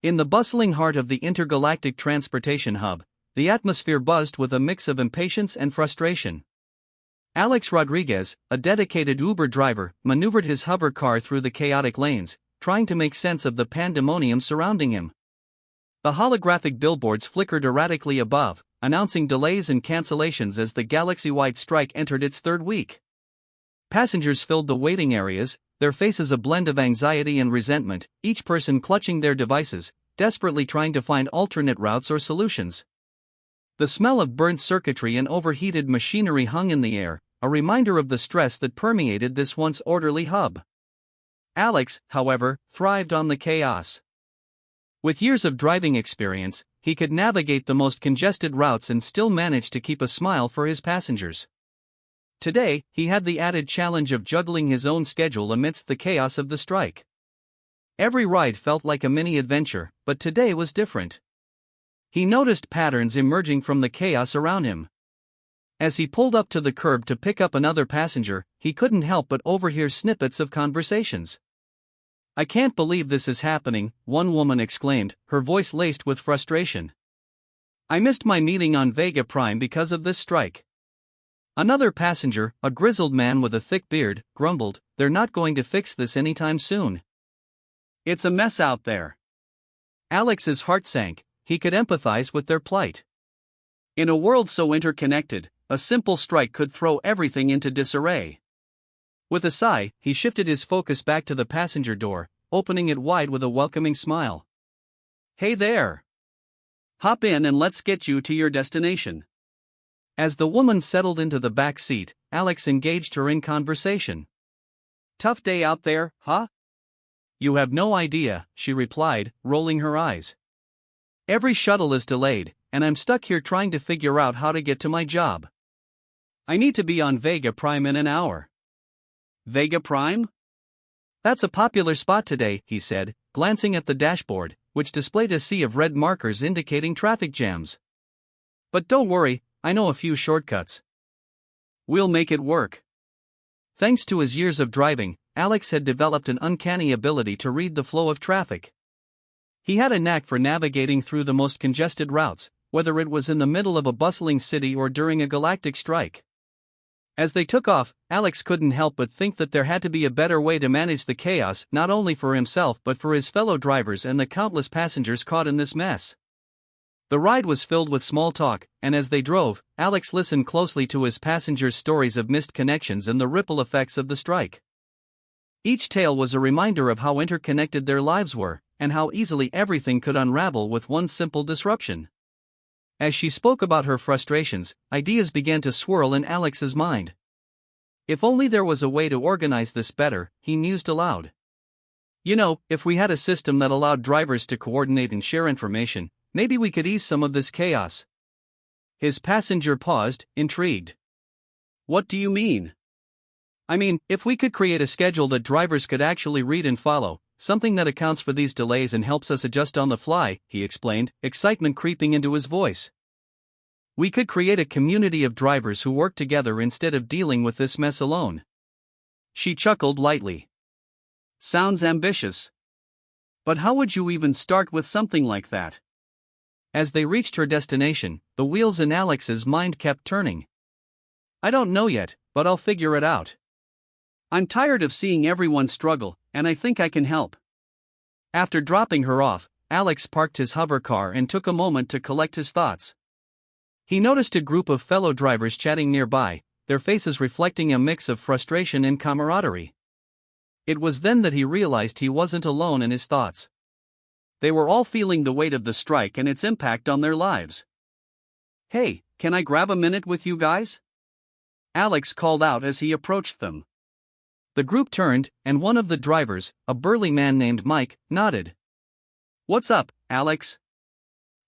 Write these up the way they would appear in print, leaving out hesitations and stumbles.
In the bustling heart of the intergalactic transportation hub, the atmosphere buzzed with a mix of impatience and frustration. Alex Rodriguez, a dedicated Uber driver, maneuvered his hover car through the chaotic lanes, trying to make sense of the pandemonium surrounding him. The holographic billboards flickered erratically above, announcing delays and cancellations as the galaxy-wide strike entered its third week. Passengers filled the waiting areas, their faces a blend of anxiety and resentment, each person clutching their devices, desperately trying to find alternate routes or solutions. The smell of burnt circuitry and overheated machinery hung in the air, a reminder of the stress that permeated this once orderly hub. Alex, however, thrived on the chaos. With years of driving experience, he could navigate the most congested routes and still manage to keep a smile for his passengers. Today, he had the added challenge of juggling his own schedule amidst the chaos of the strike. Every ride felt like a mini-adventure, but today was different. He noticed patterns emerging from the chaos around him. As he pulled up to the curb to pick up another passenger, he couldn't help but overhear snippets of conversations. "I can't believe this is happening," one woman exclaimed, her voice laced with frustration. "I missed my meeting on Vega Prime because of this strike." Another passenger, a grizzled man with a thick beard, grumbled, "They're not going to fix this anytime soon. It's a mess out there." Alex's heart sank. He could empathize with their plight. In a world so interconnected, a simple strike could throw everything into disarray. With a sigh, he shifted his focus back to the passenger door, opening it wide with a welcoming smile. "Hey there! Hop in and let's get you to your destination." As the woman settled into the back seat, Alex engaged her in conversation. "Tough day out there, huh?" "You have no idea," she replied, rolling her eyes. "Every shuttle is delayed, and I'm stuck here trying to figure out how to get to my job. I need to be on Vega Prime in an hour." "Vega Prime? That's a popular spot today," he said, glancing at the dashboard, which displayed a sea of red markers indicating traffic jams. "But don't worry, I know a few shortcuts. We'll make it work." Thanks to his years of driving, Alex had developed an uncanny ability to read the flow of traffic. He had a knack for navigating through the most congested routes, whether it was in the middle of a bustling city or during a galactic strike. As they took off, Alex couldn't help but think that there had to be a better way to manage the chaos, not only for himself but for his fellow drivers and the countless passengers caught in this mess. The ride was filled with small talk, and as they drove, Alex listened closely to his passengers' stories of missed connections and the ripple effects of the strike. Each tale was a reminder of how interconnected their lives were, and how easily everything could unravel with one simple disruption. As she spoke about her frustrations, ideas began to swirl in Alex's mind. If only there was a way to organize this better, he mused aloud. You know, if we had a system that allowed drivers to coordinate and share information, maybe we could ease some of this chaos. His passenger paused, intrigued. "What do you mean?" "I mean, if we could create a schedule that drivers could actually read and follow, something that accounts for these delays and helps us adjust on the fly," he explained, excitement creeping into his voice. "We could create a community of drivers who work together instead of dealing with this mess alone." She chuckled lightly. "Sounds ambitious. But how would you even start with something like that?" As they reached her destination, the wheels in Alex's mind kept turning. "I don't know yet, but I'll figure it out. I'm tired of seeing everyone struggle, and I think I can help." After dropping her off, Alex parked his hover car and took a moment to collect his thoughts. He noticed a group of fellow drivers chatting nearby, their faces reflecting a mix of frustration and camaraderie. It was then that he realized he wasn't alone in his thoughts. They were all feeling the weight of the strike and its impact on their lives. "Hey, can I grab a minute with you guys?" Alex called out as he approached them. The group turned, and one of the drivers, a burly man named Mike, nodded. "What's up, Alex?"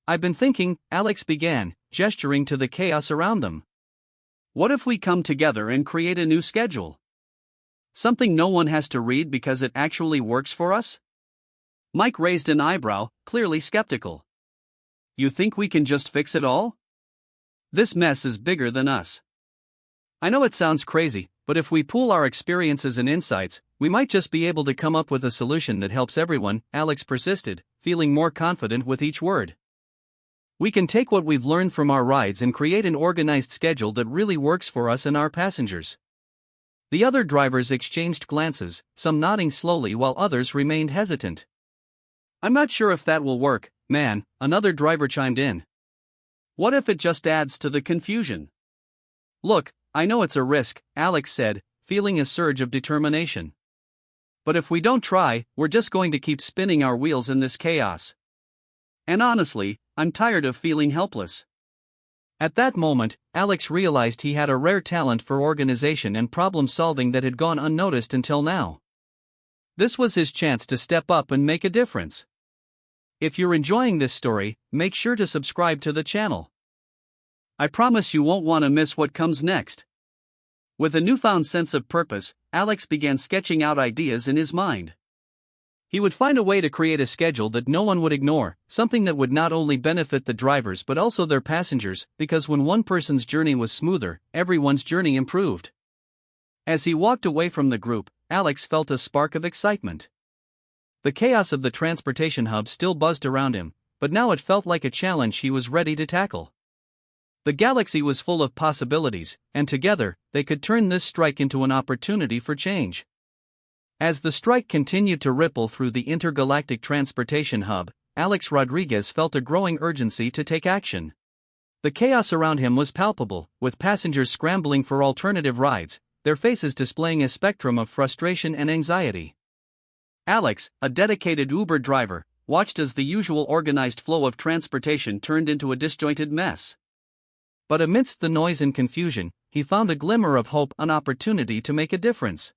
"I've been thinking," Alex began, gesturing to the chaos around them. "What if we come together and create a new schedule? Something no one has to read because it actually works for us?" Mike raised an eyebrow, clearly skeptical. "You think we can just fix it all? This mess is bigger than us." "I know it sounds crazy, But if we pool our experiences and insights, we might just be able to come up with a solution that helps everyone, Alex persisted, feeling more confident with each word. We can take what we've learned from our rides and create an organized schedule that really works for us and our passengers. The other drivers exchanged glances, some nodding slowly while others remained hesitant. I'm not sure if that will work, man, another driver chimed in. What if it just adds to the confusion? Look, I know it's a risk, Alex said, feeling a surge of determination. But if we don't try, we're just going to keep spinning our wheels in this chaos. And honestly, I'm tired of feeling helpless. At that moment, Alex realized he had a rare talent for organization and problem solving that had gone unnoticed until now. This was his chance to step up and make a difference. If you're enjoying this story, make sure to subscribe to the channel. I promise you won't want to miss what comes next. With a newfound sense of purpose, Alex began sketching out ideas in his mind. He would find a way to create a schedule that no one would ignore, something that would not only benefit the drivers but also their passengers, because when one person's journey was smoother, everyone's journey improved. As he walked away from the group, Alex felt a spark of excitement. The chaos of the transportation hub still buzzed around him, but now it felt like a challenge he was ready to tackle. The galaxy was full of possibilities, and together, they could turn this strike into an opportunity for change. As the strike continued to ripple through the intergalactic transportation hub, Alex Rodriguez felt a growing urgency to take action. The chaos around him was palpable, with passengers scrambling for alternative rides, their faces displaying a spectrum of frustration and anxiety. Alex, a dedicated Uber driver, watched as the usual organized flow of transportation turned into a disjointed mess. But amidst the noise and confusion, he found a glimmer of hope, an opportunity to make a difference.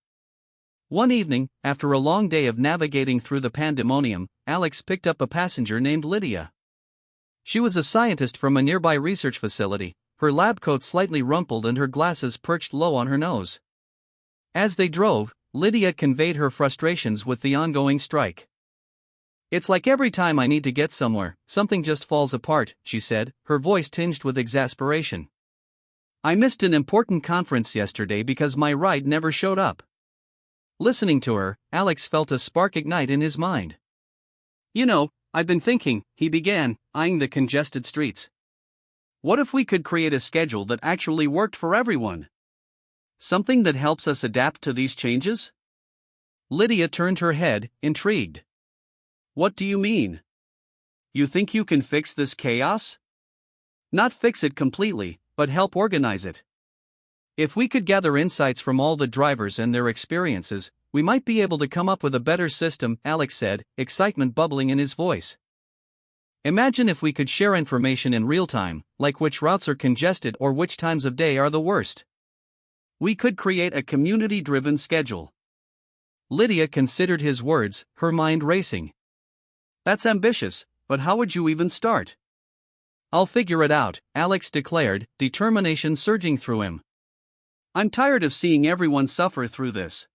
One evening, after a long day of navigating through the pandemonium, Alex picked up a passenger named Lydia. She was a scientist from a nearby research facility, her lab coat slightly rumpled and her glasses perched low on her nose. As they drove, Lydia conveyed her frustrations with the ongoing strike. It's like every time I need to get somewhere, something just falls apart, she said, her voice tinged with exasperation. I missed an important conference yesterday because my ride never showed up. Listening to her, Alex felt a spark ignite in his mind. You know, I've been thinking, he began, eyeing the congested streets. What if we could create a schedule that actually worked for everyone? Something that helps us adapt to these changes? Lydia turned her head, intrigued. What do you mean? You think you can fix this chaos? Not fix it completely, but help organize it. If we could gather insights from all the drivers and their experiences, we might be able to come up with a better system, Alex said, excitement bubbling in his voice. Imagine if we could share information in real time, like which routes are congested or which times of day are the worst. We could create a community-driven schedule. Lydia considered his words, her mind racing. That's ambitious, but how would you even start? I'll figure it out, Alex declared, determination surging through him. I'm tired of seeing everyone suffer through this.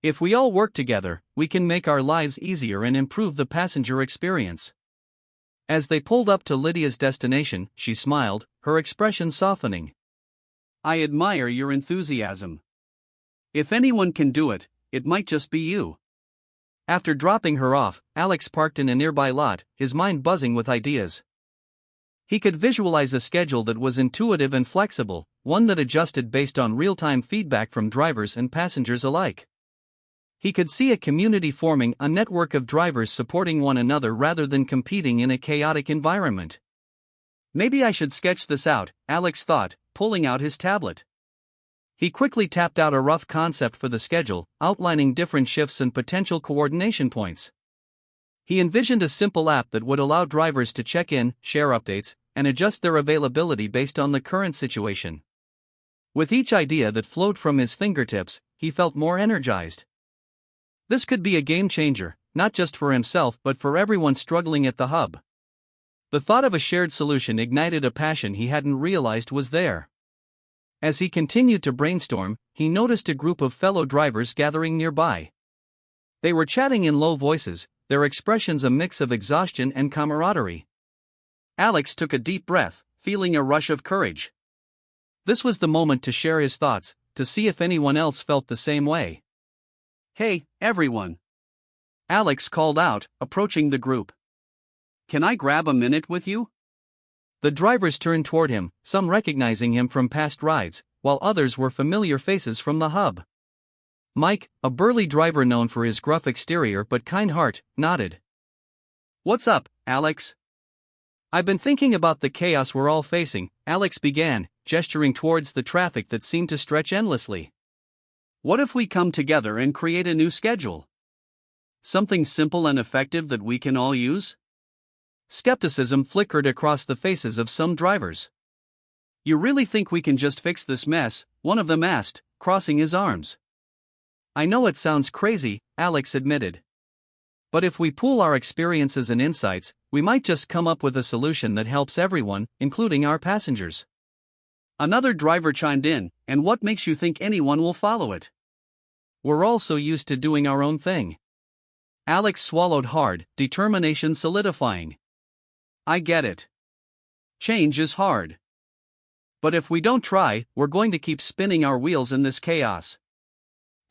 If we all work together, we can make our lives easier and improve the passenger experience. As they pulled up to Lydia's destination, she smiled, her expression softening. I admire your enthusiasm. If anyone can do it, it might just be you. After dropping her off, Alex parked in a nearby lot, his mind buzzing with ideas. He could visualize a schedule that was intuitive and flexible, one that adjusted based on real-time feedback from drivers and passengers alike. He could see a community forming, a network of drivers supporting one another rather than competing in a chaotic environment. Maybe I should sketch this out, Alex thought, pulling out his tablet. He quickly tapped out a rough concept for the schedule, outlining different shifts and potential coordination points. He envisioned a simple app that would allow drivers to check in, share updates, and adjust their availability based on the current situation. With each idea that flowed from his fingertips, he felt more energized. This could be a game changer, not just for himself but for everyone struggling at the hub. The thought of a shared solution ignited a passion he hadn't realized was there. As he continued to brainstorm, he noticed a group of fellow drivers gathering nearby. They were chatting in low voices, their expressions a mix of exhaustion and camaraderie. Alex took a deep breath, feeling a rush of courage. This was the moment to share his thoughts, to see if anyone else felt the same way. Hey, everyone! Alex called out, approaching the group. Can I grab a minute with you? The drivers turned toward him, some recognizing him from past rides, while others were familiar faces from the hub. Mike, a burly driver known for his gruff exterior but kind heart, nodded. What's up, Alex? I've been thinking about the chaos we're all facing, Alex began, gesturing towards the traffic that seemed to stretch endlessly. What if we come together and create a new schedule? Something simple and effective that we can all use? Skepticism flickered across the faces of some drivers. You really think we can just fix this mess? One of them asked, crossing his arms. I know it sounds crazy, Alex admitted. But if we pool our experiences and insights, we might just come up with a solution that helps everyone, including our passengers. Another driver chimed in, and what makes you think anyone will follow it? We're all so used to doing our own thing. Alex swallowed hard, determination solidifying. I get it. Change is hard. But if we don't try, we're going to keep spinning our wheels in this chaos.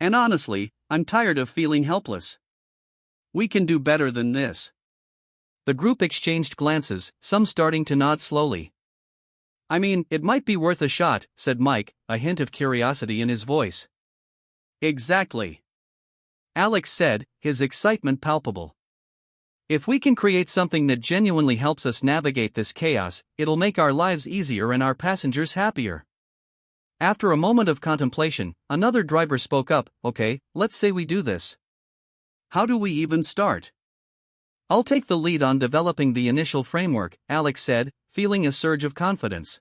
And honestly, I'm tired of feeling helpless. We can do better than this. The group exchanged glances, some starting to nod slowly. I mean, it might be worth a shot, said Mike, a hint of curiosity in his voice. Exactly. Alex said, his excitement palpable. If we can create something that genuinely helps us navigate this chaos, it'll make our lives easier and our passengers happier. After a moment of contemplation, another driver spoke up. Okay, let's say we do this. How do we even start? I'll take the lead on developing the initial framework, Alex said, feeling a surge of confidence.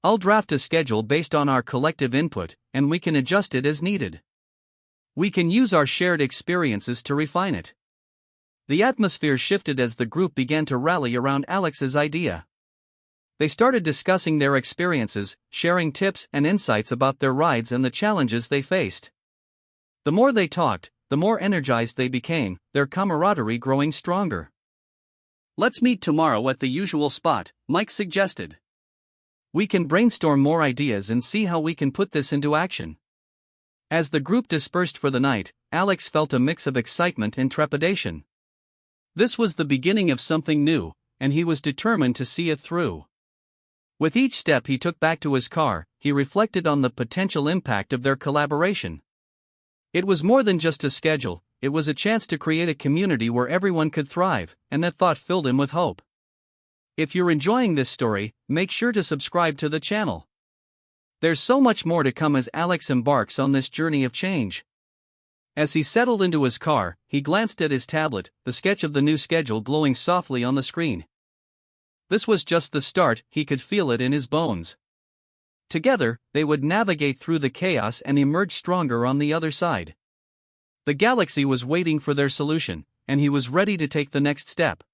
I'll draft a schedule based on our collective input, and we can adjust it as needed. We can use our shared experiences to refine it. The atmosphere shifted as the group began to rally around Alex's idea. They started discussing their experiences, sharing tips and insights about their rides and the challenges they faced. The more they talked, the more energized they became, their camaraderie growing stronger. Let's meet tomorrow at the usual spot, Mike suggested. We can brainstorm more ideas and see how we can put this into action. As the group dispersed for the night, Alex felt a mix of excitement and trepidation. This was the beginning of something new, and he was determined to see it through. With each step he took back to his car, he reflected on the potential impact of their collaboration. It was more than just a schedule, it was a chance to create a community where everyone could thrive, and that thought filled him with hope. If you're enjoying this story, make sure to subscribe to the channel. There's so much more to come as Alex embarks on this journey of change. As he settled into his car, he glanced at his tablet, the sketch of the new schedule glowing softly on the screen. This was just the start, he could feel it in his bones. Together, they would navigate through the chaos and emerge stronger on the other side. The galaxy was waiting for their solution, and he was ready to take the next step.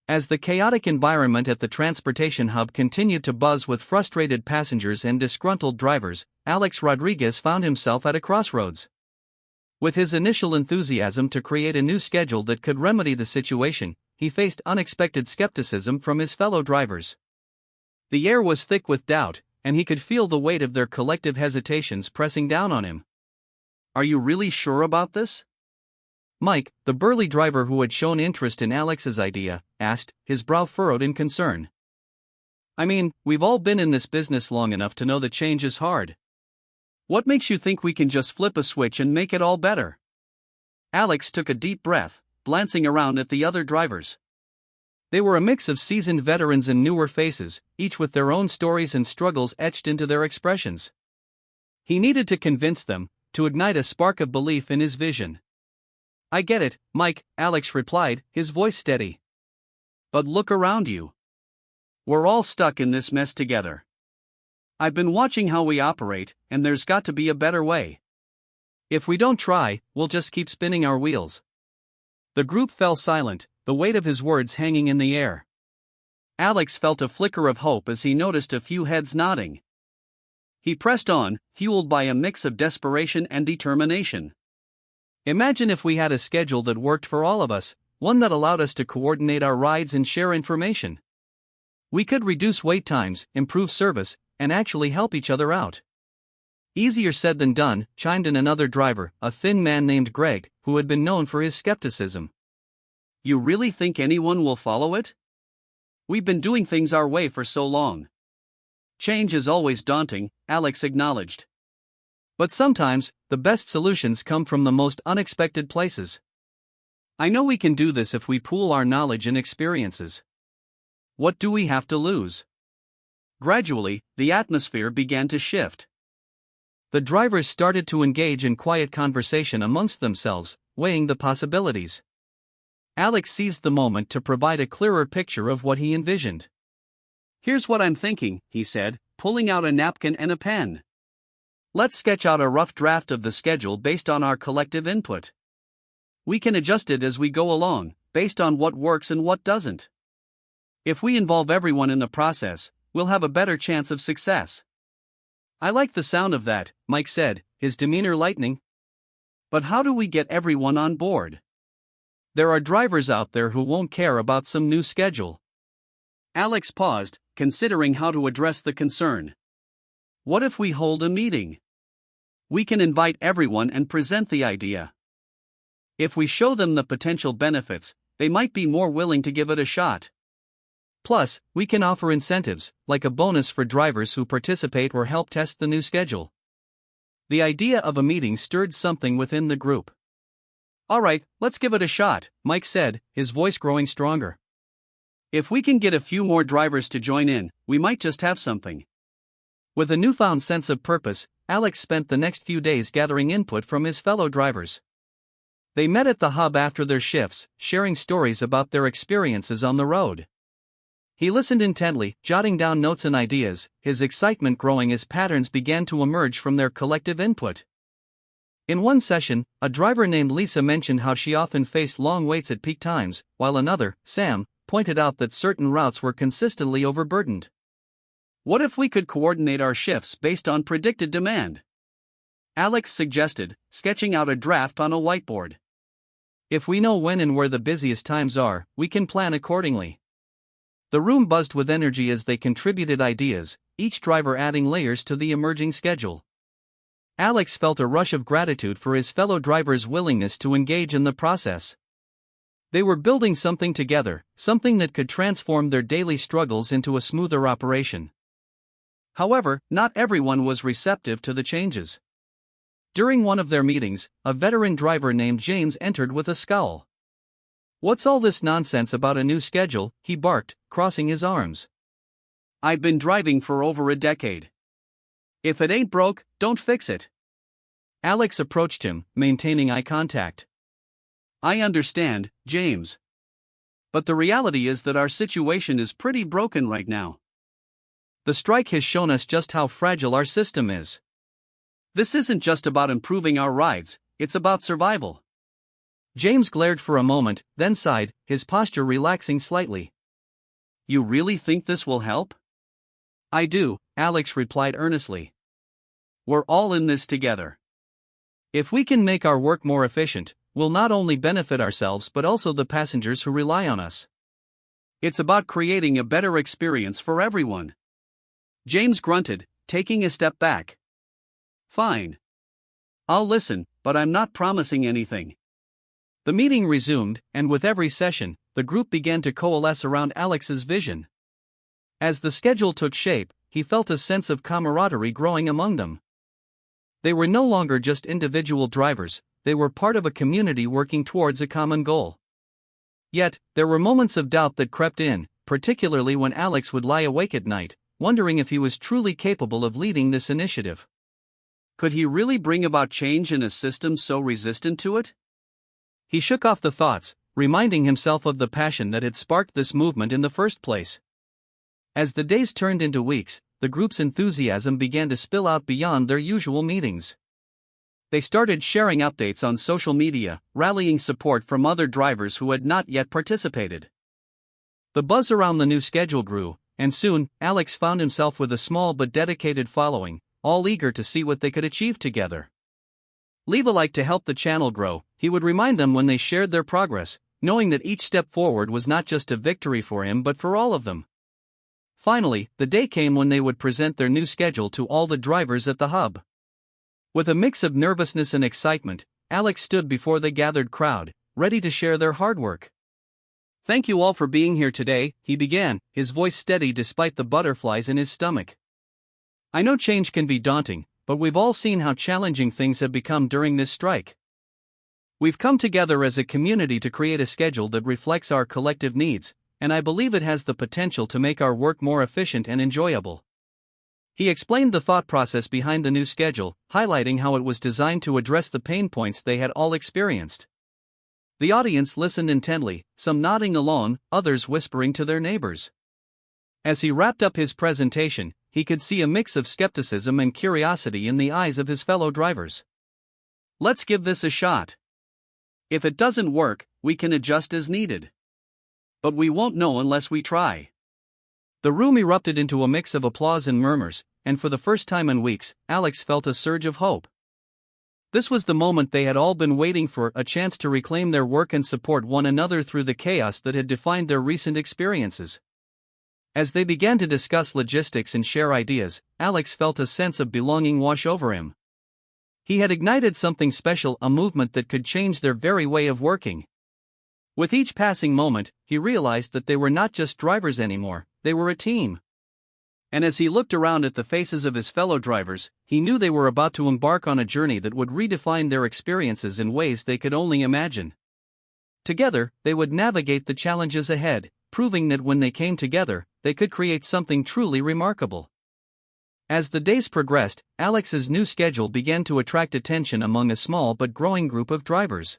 As the chaotic environment at the transportation hub continued to buzz with frustrated passengers and disgruntled drivers, Alex Rodriguez found himself at a crossroads. With his initial enthusiasm to create a new schedule that could remedy the situation, he faced unexpected skepticism from his fellow drivers. The air was thick with doubt, and he could feel the weight of their collective hesitations pressing down on him. Are you really sure about this? Mike, the burly driver who had shown interest in Alex's idea, asked, his brow furrowed in concern. I mean, we've all been in this business long enough to know that change is hard. What makes you think we can just flip a switch and make it all better? Alex took a deep breath, glancing around at the other drivers. They were a mix of seasoned veterans and newer faces, each with their own stories and struggles etched into their expressions. He needed to convince them, to ignite a spark of belief in his vision. I get it, Mike, Alex replied, his voice steady. But look around you. We're all stuck in this mess together. I've been watching how we operate, and there's got to be a better way. If we don't try, we'll just keep spinning our wheels. The group fell silent, the weight of his words hanging in the air. Alex felt a flicker of hope as he noticed a few heads nodding. He pressed on, fueled by a mix of desperation and determination. Imagine if we had a schedule that worked for all of us, one that allowed us to coordinate our rides and share information. We could reduce wait times, improve service, and actually help each other out. Easier said than done, chimed in another driver, a thin man named Greg, who had been known for his skepticism. You really think anyone will follow it? We've been doing things our way for so long. Change is always daunting, Alex acknowledged. But sometimes, the best solutions come from the most unexpected places. I know we can do this if we pool our knowledge and experiences. What do we have to lose? Gradually, the atmosphere began to shift. The drivers started to engage in quiet conversation amongst themselves, weighing the possibilities. Alex seized the moment to provide a clearer picture of what he envisioned. Here's what I'm thinking, he said, pulling out a napkin and a pen. Let's sketch out a rough draft of the schedule based on our collective input. We can adjust it as we go along, based on what works and what doesn't. If we involve everyone in the process, we'll have a better chance of success. I like the sound of that, Mike said, his demeanor lightening. But how do we get everyone on board? There are drivers out there who won't care about some new schedule. Alex paused, considering how to address the concern. What if we hold a meeting? We can invite everyone and present the idea. If we show them the potential benefits, they might be more willing to give it a shot. Plus, we can offer incentives, like a bonus for drivers who participate or help test the new schedule. The idea of a meeting stirred something within the group. All right, let's give it a shot, Mike said, his voice growing stronger. If we can get a few more drivers to join in, we might just have something. With a newfound sense of purpose, Alex spent the next few days gathering input from his fellow drivers. They met at the hub after their shifts, sharing stories about their experiences on the road. He listened intently, jotting down notes and ideas, his excitement growing as patterns began to emerge from their collective input. In one session, a driver named Lisa mentioned how she often faced long waits at peak times, while another, Sam, pointed out that certain routes were consistently overburdened. What if we could coordinate our shifts based on predicted demand? Alex suggested, sketching out a draft on a whiteboard. If we know when and where the busiest times are, we can plan accordingly. The room buzzed with energy as they contributed ideas, each driver adding layers to the emerging schedule. Alex felt a rush of gratitude for his fellow drivers' willingness to engage in the process. They were building something together, something that could transform their daily struggles into a smoother operation. However, not everyone was receptive to the changes. During one of their meetings, a veteran driver named James entered with a scowl. "What's all this nonsense about a new schedule?" he barked, crossing his arms. "I've been driving for over a decade. If it ain't broke, don't fix it." Alex approached him, maintaining eye contact. "I understand, James. But the reality is that our situation is pretty broken right now. The strike has shown us just how fragile our system is. This isn't just about improving our rides, it's about survival." James glared for a moment, then sighed, his posture relaxing slightly. "You really think this will help?" "I do," Alex replied earnestly. "We're all in this together. If we can make our work more efficient, we'll not only benefit ourselves but also the passengers who rely on us. It's about creating a better experience for everyone." James grunted, taking a step back. "Fine. I'll listen, but I'm not promising anything." The meeting resumed, and with every session, the group began to coalesce around Alex's vision. As the schedule took shape, he felt a sense of camaraderie growing among them. They were no longer just individual drivers, they were part of a community working towards a common goal. Yet, there were moments of doubt that crept in, particularly when Alex would lie awake at night, wondering if he was truly capable of leading this initiative. Could he really bring about change in a system so resistant to it? He shook off the thoughts, reminding himself of the passion that had sparked this movement in the first place. As the days turned into weeks, the group's enthusiasm began to spill out beyond their usual meetings. They started sharing updates on social media, rallying support from other drivers who had not yet participated. The buzz around the new schedule grew, and soon, Alex found himself with a small but dedicated following, all eager to see what they could achieve together. "Leave a like to help the channel grow," he would remind them when they shared their progress, knowing that each step forward was not just a victory for him but for all of them. Finally, the day came when they would present their new schedule to all the drivers at the hub. With a mix of nervousness and excitement, Alex stood before the gathered crowd, ready to share their hard work. "Thank you all for being here today," he began, his voice steady despite the butterflies in his stomach. "I know change can be daunting, but we've all seen how challenging things have become during this strike. We've come together as a community to create a schedule that reflects our collective needs, and I believe it has the potential to make our work more efficient and enjoyable." He explained the thought process behind the new schedule, highlighting how it was designed to address the pain points they had all experienced. The audience listened intently, some nodding along, others whispering to their neighbors. As he wrapped up his presentation, he could see a mix of skepticism and curiosity in the eyes of his fellow drivers. "Let's give this a shot. If it doesn't work, we can adjust as needed. But we won't know unless we try." The room erupted into a mix of applause and murmurs, and for the first time in weeks, Alex felt a surge of hope. This was the moment they had all been waiting for, a chance to reclaim their work and support one another through the chaos that had defined their recent experiences. As they began to discuss logistics and share ideas, Alex felt a sense of belonging wash over him. He had ignited something special, a movement that could change their very way of working. With each passing moment, he realized that they were not just drivers anymore, they were a team. And as he looked around at the faces of his fellow drivers, he knew they were about to embark on a journey that would redefine their experiences in ways they could only imagine. Together, they would navigate the challenges ahead, proving that when they came together, they could create something truly remarkable. As the days progressed, Alex's new schedule began to attract attention among a small but growing group of drivers.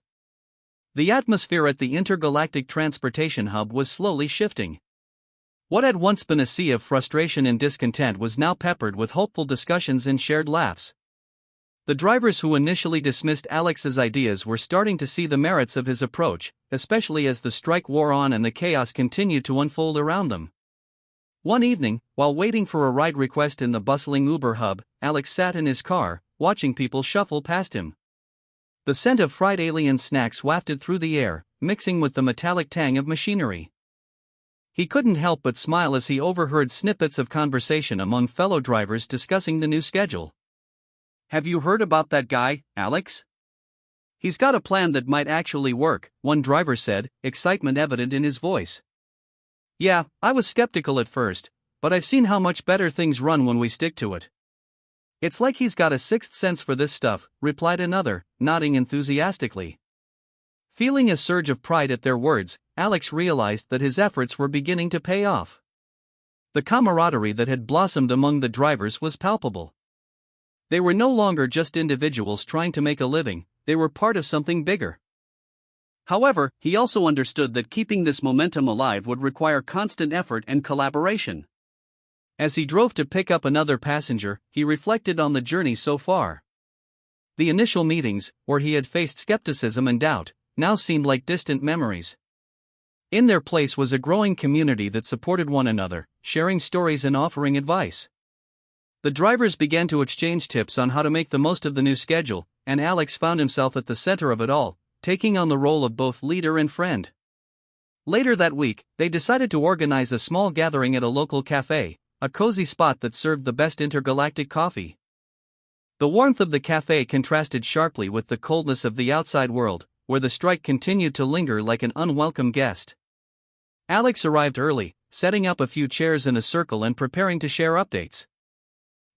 The atmosphere at the intergalactic transportation hub was slowly shifting. What had once been a sea of frustration and discontent was now peppered with hopeful discussions and shared laughs. The drivers who initially dismissed Alex's ideas were starting to see the merits of his approach, especially as the strike wore on and the chaos continued to unfold around them. One evening, while waiting for a ride request in the bustling Uber hub, Alex sat in his car, watching people shuffle past him. The scent of fried alien snacks wafted through the air, mixing with the metallic tang of machinery. He couldn't help but smile as he overheard snippets of conversation among fellow drivers discussing the new schedule. "Have you heard about that guy, Alex? He's got a plan that might actually work," one driver said, excitement evident in his voice. "Yeah, I was skeptical at first, but I've seen how much better things run when we stick to it. It's like he's got a sixth sense for this stuff," replied another, nodding enthusiastically. Feeling a surge of pride at their words, Alex realized that his efforts were beginning to pay off. The camaraderie that had blossomed among the drivers was palpable. They were no longer just individuals trying to make a living, they were part of something bigger. However, he also understood that keeping this momentum alive would require constant effort and collaboration. As he drove to pick up another passenger, he reflected on the journey so far. The initial meetings, where he had faced skepticism and doubt, now seemed like distant memories. In their place was a growing community that supported one another, sharing stories and offering advice. The drivers began to exchange tips on how to make the most of the new schedule, and Alex found himself at the center of it all, taking on the role of both leader and friend. Later that week, they decided to organize a small gathering at a local cafe, a cozy spot that served the best intergalactic coffee. The warmth of the cafe contrasted sharply with the coldness of the outside world, where the strike continued to linger like an unwelcome guest. Alex arrived early, setting up a few chairs in a circle and preparing to share updates.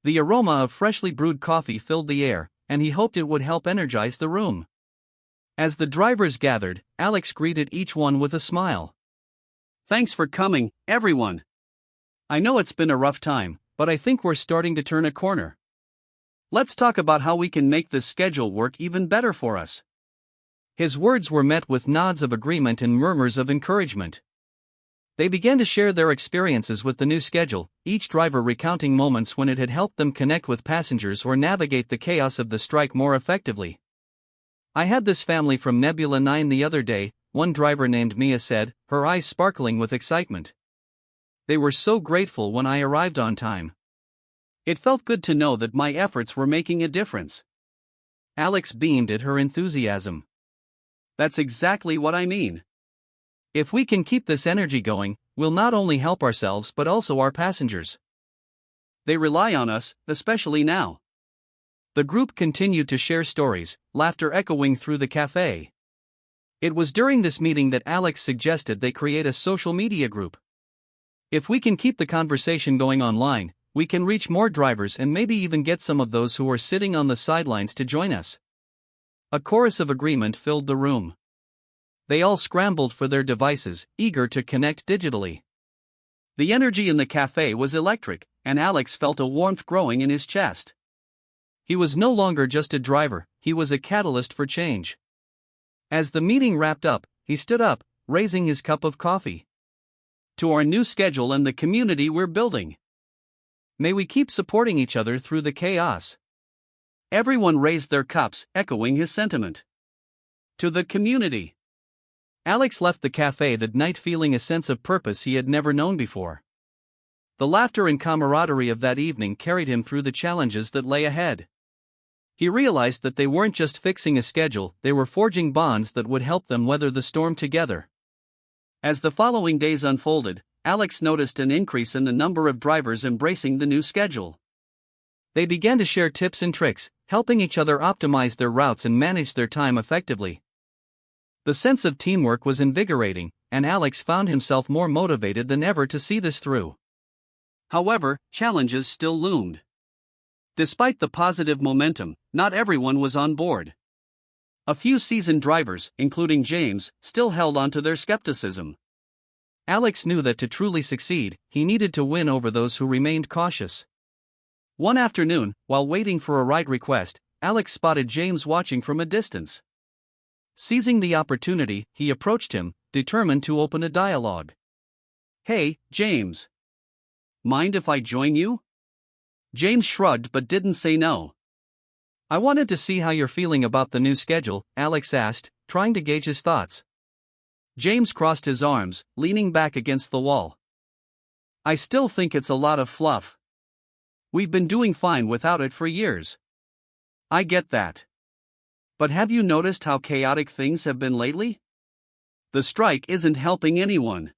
The aroma of freshly brewed coffee filled the air, and he hoped it would help energize the room. As the drivers gathered, Alex greeted each one with a smile. "Thanks for coming, everyone. I know it's been a rough time, but I think we're starting to turn a corner. Let's talk about how we can make this schedule work even better for us." His words were met with nods of agreement and murmurs of encouragement. They began to share their experiences with the new schedule, each driver recounting moments when it had helped them connect with passengers or navigate the chaos of the strike more effectively. "I had this family from Nebula 9 the other day," one driver named Mia said, her eyes sparkling with excitement. "They were so grateful when I arrived on time. It felt good to know that my efforts were making a difference." Alex beamed at her enthusiasm. "That's exactly what I mean. If we can keep this energy going, we'll not only help ourselves but also our passengers. They rely on us, especially now." The group continued to share stories, laughter echoing through the cafe. It was during this meeting that Alex suggested they create a social media group. If we can keep the conversation going online, we can reach more drivers and maybe even get some of those who are sitting on the sidelines to join us. A chorus of agreement filled the room. They all scrambled for their devices, eager to connect digitally. The energy in the cafe was electric, and Alex felt a warmth growing in his chest. He was no longer just a driver, he was a catalyst for change. As the meeting wrapped up, he stood up, raising his cup of coffee. To our new schedule and the community we're building. May we keep supporting each other through the chaos. Everyone raised their cups, echoing his sentiment. To the community. Alex left the cafe that night feeling a sense of purpose he had never known before. The laughter and camaraderie of that evening carried him through the challenges that lay ahead. He realized that they weren't just fixing a schedule, they were forging bonds that would help them weather the storm together. As the following days unfolded, Alex noticed an increase in the number of drivers embracing the new schedule. They began to share tips and tricks, helping each other optimize their routes and manage their time effectively. The sense of teamwork was invigorating, and Alex found himself more motivated than ever to see this through. However, challenges still loomed. Despite the positive momentum, not everyone was on board. A few seasoned drivers, including James, still held on to their skepticism. Alex knew that to truly succeed, he needed to win over those who remained cautious. One afternoon, while waiting for a ride request, Alex spotted James watching from a distance. Seizing the opportunity, he approached him, determined to open a dialogue. "Hey, James. Mind if I join you?" James shrugged but didn't say no. "I wanted to see how you're feeling about the new schedule," Alex asked, trying to gauge his thoughts. James crossed his arms, leaning back against the wall. "I still think it's a lot of fluff. We've been doing fine without it for years." "I get that. But have you noticed how chaotic things have been lately? The strike isn't helping anyone."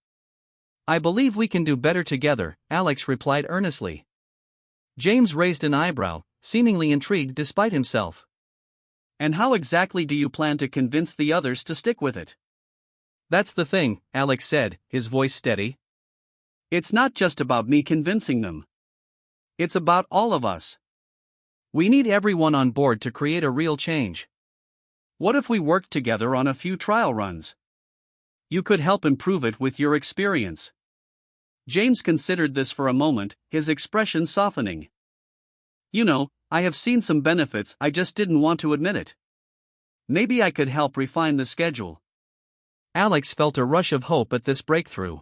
"I believe we can do better together," Alex replied earnestly. James raised an eyebrow, seemingly intrigued despite himself. "And how exactly do you plan to convince the others to stick with it?" "That's the thing," Alex said, his voice steady. "It's not just about me convincing them. It's about all of us. We need everyone on board to create a real change. What if we worked together on a few trial runs? You could help improve it with your experience." James considered this for a moment, his expression softening. "You know, I have seen some benefits, I just didn't want to admit it. Maybe I could help refine the schedule." Alex felt a rush of hope at this breakthrough.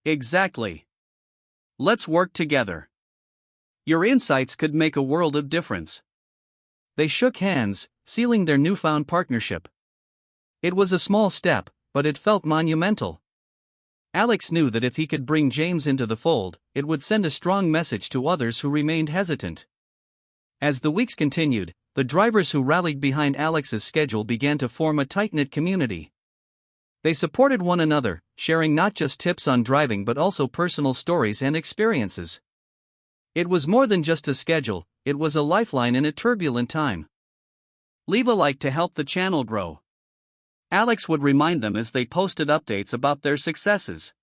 "Exactly. Let's work together. Your insights could make a world of difference." They shook hands, sealing their newfound partnership. It was a small step, but it felt monumental. Alex knew that if he could bring James into the fold, it would send a strong message to others who remained hesitant. As the weeks continued, the drivers who rallied behind Alex's schedule began to form a tight-knit community. They supported one another, sharing not just tips on driving but also personal stories and experiences. It was more than just a schedule, it was a lifeline in a turbulent time. "Leave a like to help the channel grow," Alex would remind them as they posted updates about their successes.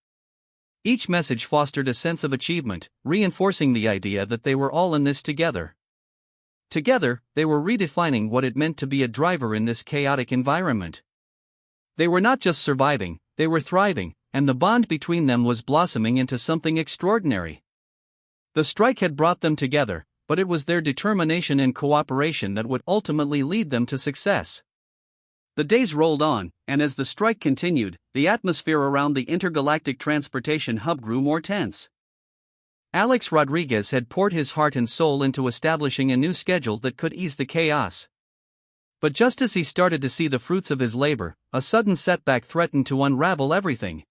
Each message fostered a sense of achievement, reinforcing the idea that they were all in this together. Together, they were redefining what it meant to be a driver in this chaotic environment. They were not just surviving, they were thriving, and the bond between them was blossoming into something extraordinary. The strike had brought them together, but it was their determination and cooperation that would ultimately lead them to success. The days rolled on, and as the strike continued, the atmosphere around the intergalactic transportation hub grew more tense. Alex Rodriguez had poured his heart and soul into establishing a new schedule that could ease the chaos. But just as he started to see the fruits of his labor, a sudden setback threatened to unravel everything.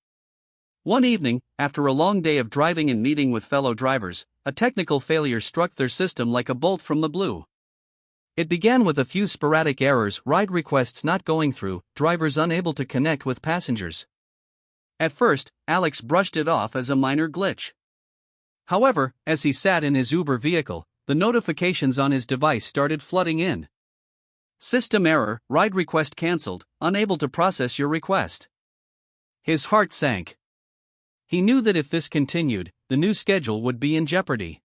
One evening, after a long day of driving and meeting with fellow drivers, a technical failure struck their system like a bolt from the blue. It began with a few sporadic errors, ride requests not going through, drivers unable to connect with passengers. At first, Alex brushed it off as a minor glitch. However, as he sat in his Uber vehicle, the notifications on his device started flooding in. System error, ride request cancelled, unable to process your request. His heart sank. He knew that if this continued, the new schedule would be in jeopardy.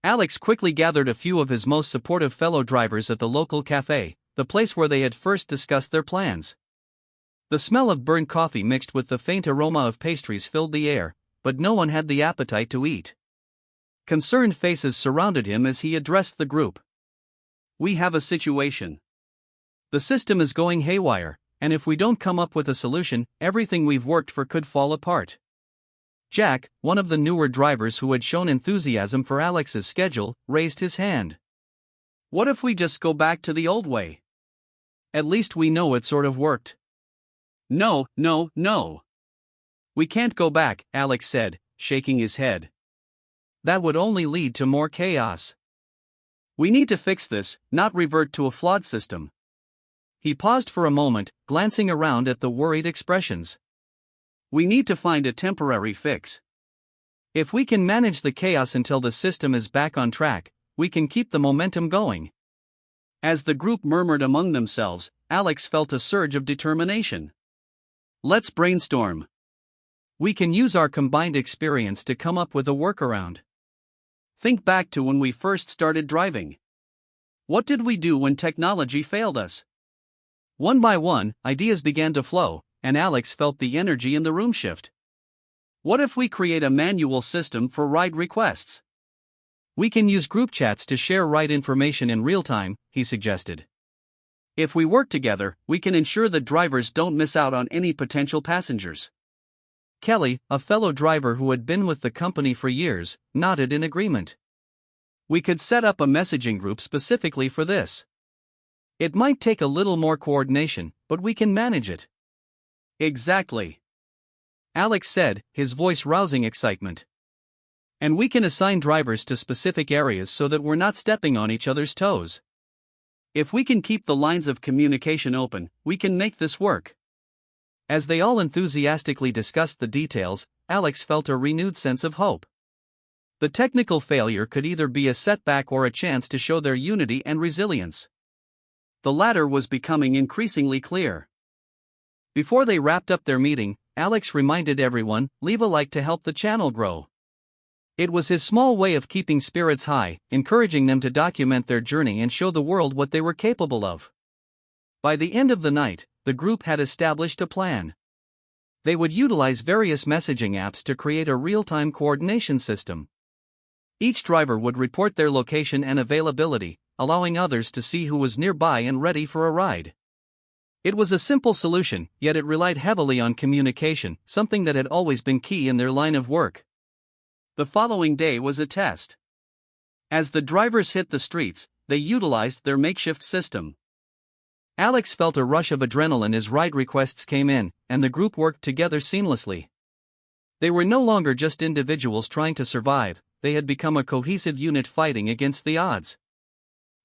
Alex quickly gathered a few of his most supportive fellow drivers at the local cafe, the place where they had first discussed their plans. The smell of burnt coffee mixed with the faint aroma of pastries filled the air, but no one had the appetite to eat. Concerned faces surrounded him as he addressed the group. "We have a situation. The system is going haywire, and if we don't come up with a solution, everything we've worked for could fall apart." Jack, one of the newer drivers who had shown enthusiasm for Alex's schedule, raised his hand. "What if we just go back to the old way? At least we know it sort of worked." "No, no, no. We can't go back," Alex said, shaking his head. "That would only lead to more chaos. We need to fix this, not revert to a flawed system." He paused for a moment, glancing around at the worried expressions. "We need to find a temporary fix. If we can manage the chaos until the system is back on track, we can keep the momentum going." As the group murmured among themselves, Alex felt a surge of determination. "Let's brainstorm. We can use our combined experience to come up with a workaround. Think back to when we first started driving. What did we do when technology failed us?" One by one, ideas began to flow, and Alex felt the energy in the room shift. "What if we create a manual system for ride requests? We can use group chats to share ride information in real time," he suggested. "If we work together, we can ensure that drivers don't miss out on any potential passengers." Kelly, a fellow driver who had been with the company for years, nodded in agreement. "We could set up a messaging group specifically for this. It might take a little more coordination, but we can manage it." "Exactly," Alex said, his voice rousing excitement. "And we can assign drivers to specific areas so that we're not stepping on each other's toes. If we can keep the lines of communication open, we can make this work." As they all enthusiastically discussed the details, Alex felt a renewed sense of hope. The technical failure could either be a setback or a chance to show their unity and resilience. The latter was becoming increasingly clear. Before they wrapped up their meeting, Alex reminded everyone, leave a like to help the channel grow. It was his small way of keeping spirits high, encouraging them to document their journey and show the world what they were capable of. By the end of the night, the group had established a plan. They would utilize various messaging apps to create a real-time coordination system. Each driver would report their location and availability, allowing others to see who was nearby and ready for a ride. It was a simple solution, yet it relied heavily on communication, something that had always been key in their line of work. The following day was a test. As the drivers hit the streets, they utilized their makeshift system. Alex felt a rush of adrenaline as ride requests came in, and the group worked together seamlessly. They were no longer just individuals trying to survive, they had become a cohesive unit fighting against the odds.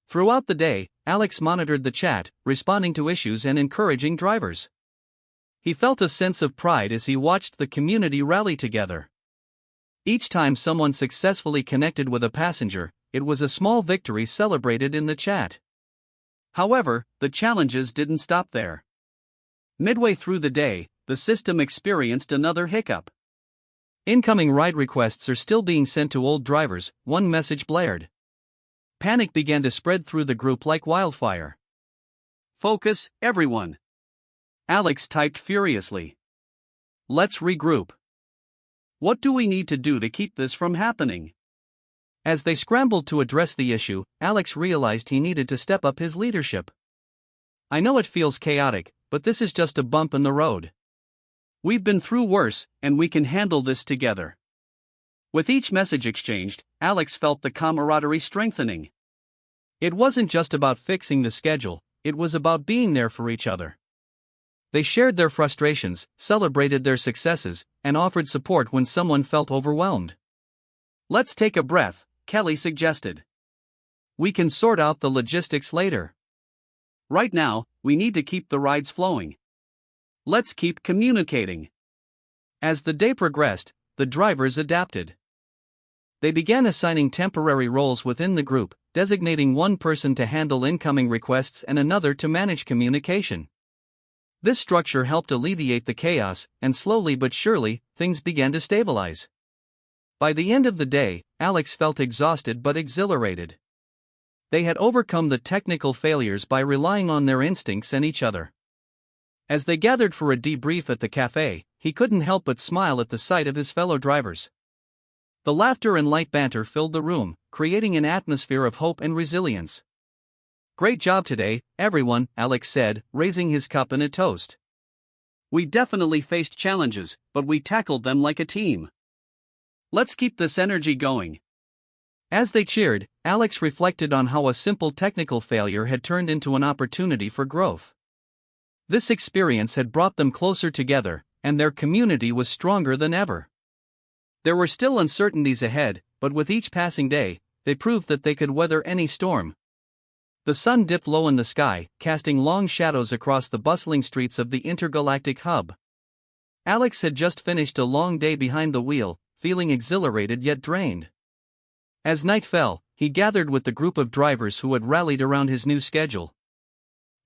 Throughout the day, Alex monitored the chat, responding to issues and encouraging drivers. He felt a sense of pride as he watched the community rally together. Each time someone successfully connected with a passenger, it was a small victory celebrated in the chat. However, the challenges didn't stop there. Midway through the day, the system experienced another hiccup. "Incoming ride requests are still being sent to old drivers," one message blared. Panic began to spread through the group like wildfire. "Focus, everyone," Alex typed furiously. "Let's regroup. What do we need to do to keep this from happening?" As they scrambled to address the issue, Alex realized he needed to step up his leadership. "I know it feels chaotic, but this is just a bump in the road. We've been through worse, and we can handle this together." With each message exchanged, Alex felt the camaraderie strengthening. It wasn't just about fixing the schedule, it was about being there for each other. They shared their frustrations, celebrated their successes, and offered support when someone felt overwhelmed. "Let's take a breath," Kelly suggested. "We can sort out the logistics later. Right now, we need to keep the rides flowing. Let's keep communicating." As the day progressed, the drivers adapted. They began assigning temporary roles within the group, designating one person to handle incoming requests and another to manage communication. This structure helped alleviate the chaos, and slowly but surely, things began to stabilize. By the end of the day, Alex felt exhausted but exhilarated. They had overcome the technical failures by relying on their instincts and each other. As they gathered for a debrief at the cafe, he couldn't help but smile at the sight of his fellow drivers. The laughter and light banter filled the room, creating an atmosphere of hope and resilience. "Great job today, everyone," Alex said, raising his cup in a toast. "We definitely faced challenges, but we tackled them like a team. Let's keep this energy going." As they cheered, Alex reflected on how a simple technical failure had turned into an opportunity for growth. This experience had brought them closer together, and their community was stronger than ever. There were still uncertainties ahead, but with each passing day, they proved that they could weather any storm. The sun dipped low in the sky, casting long shadows across the bustling streets of the intergalactic hub. Alex had just finished a long day behind the wheel, feeling exhilarated yet drained. As night fell, he gathered with the group of drivers who had rallied around his new schedule.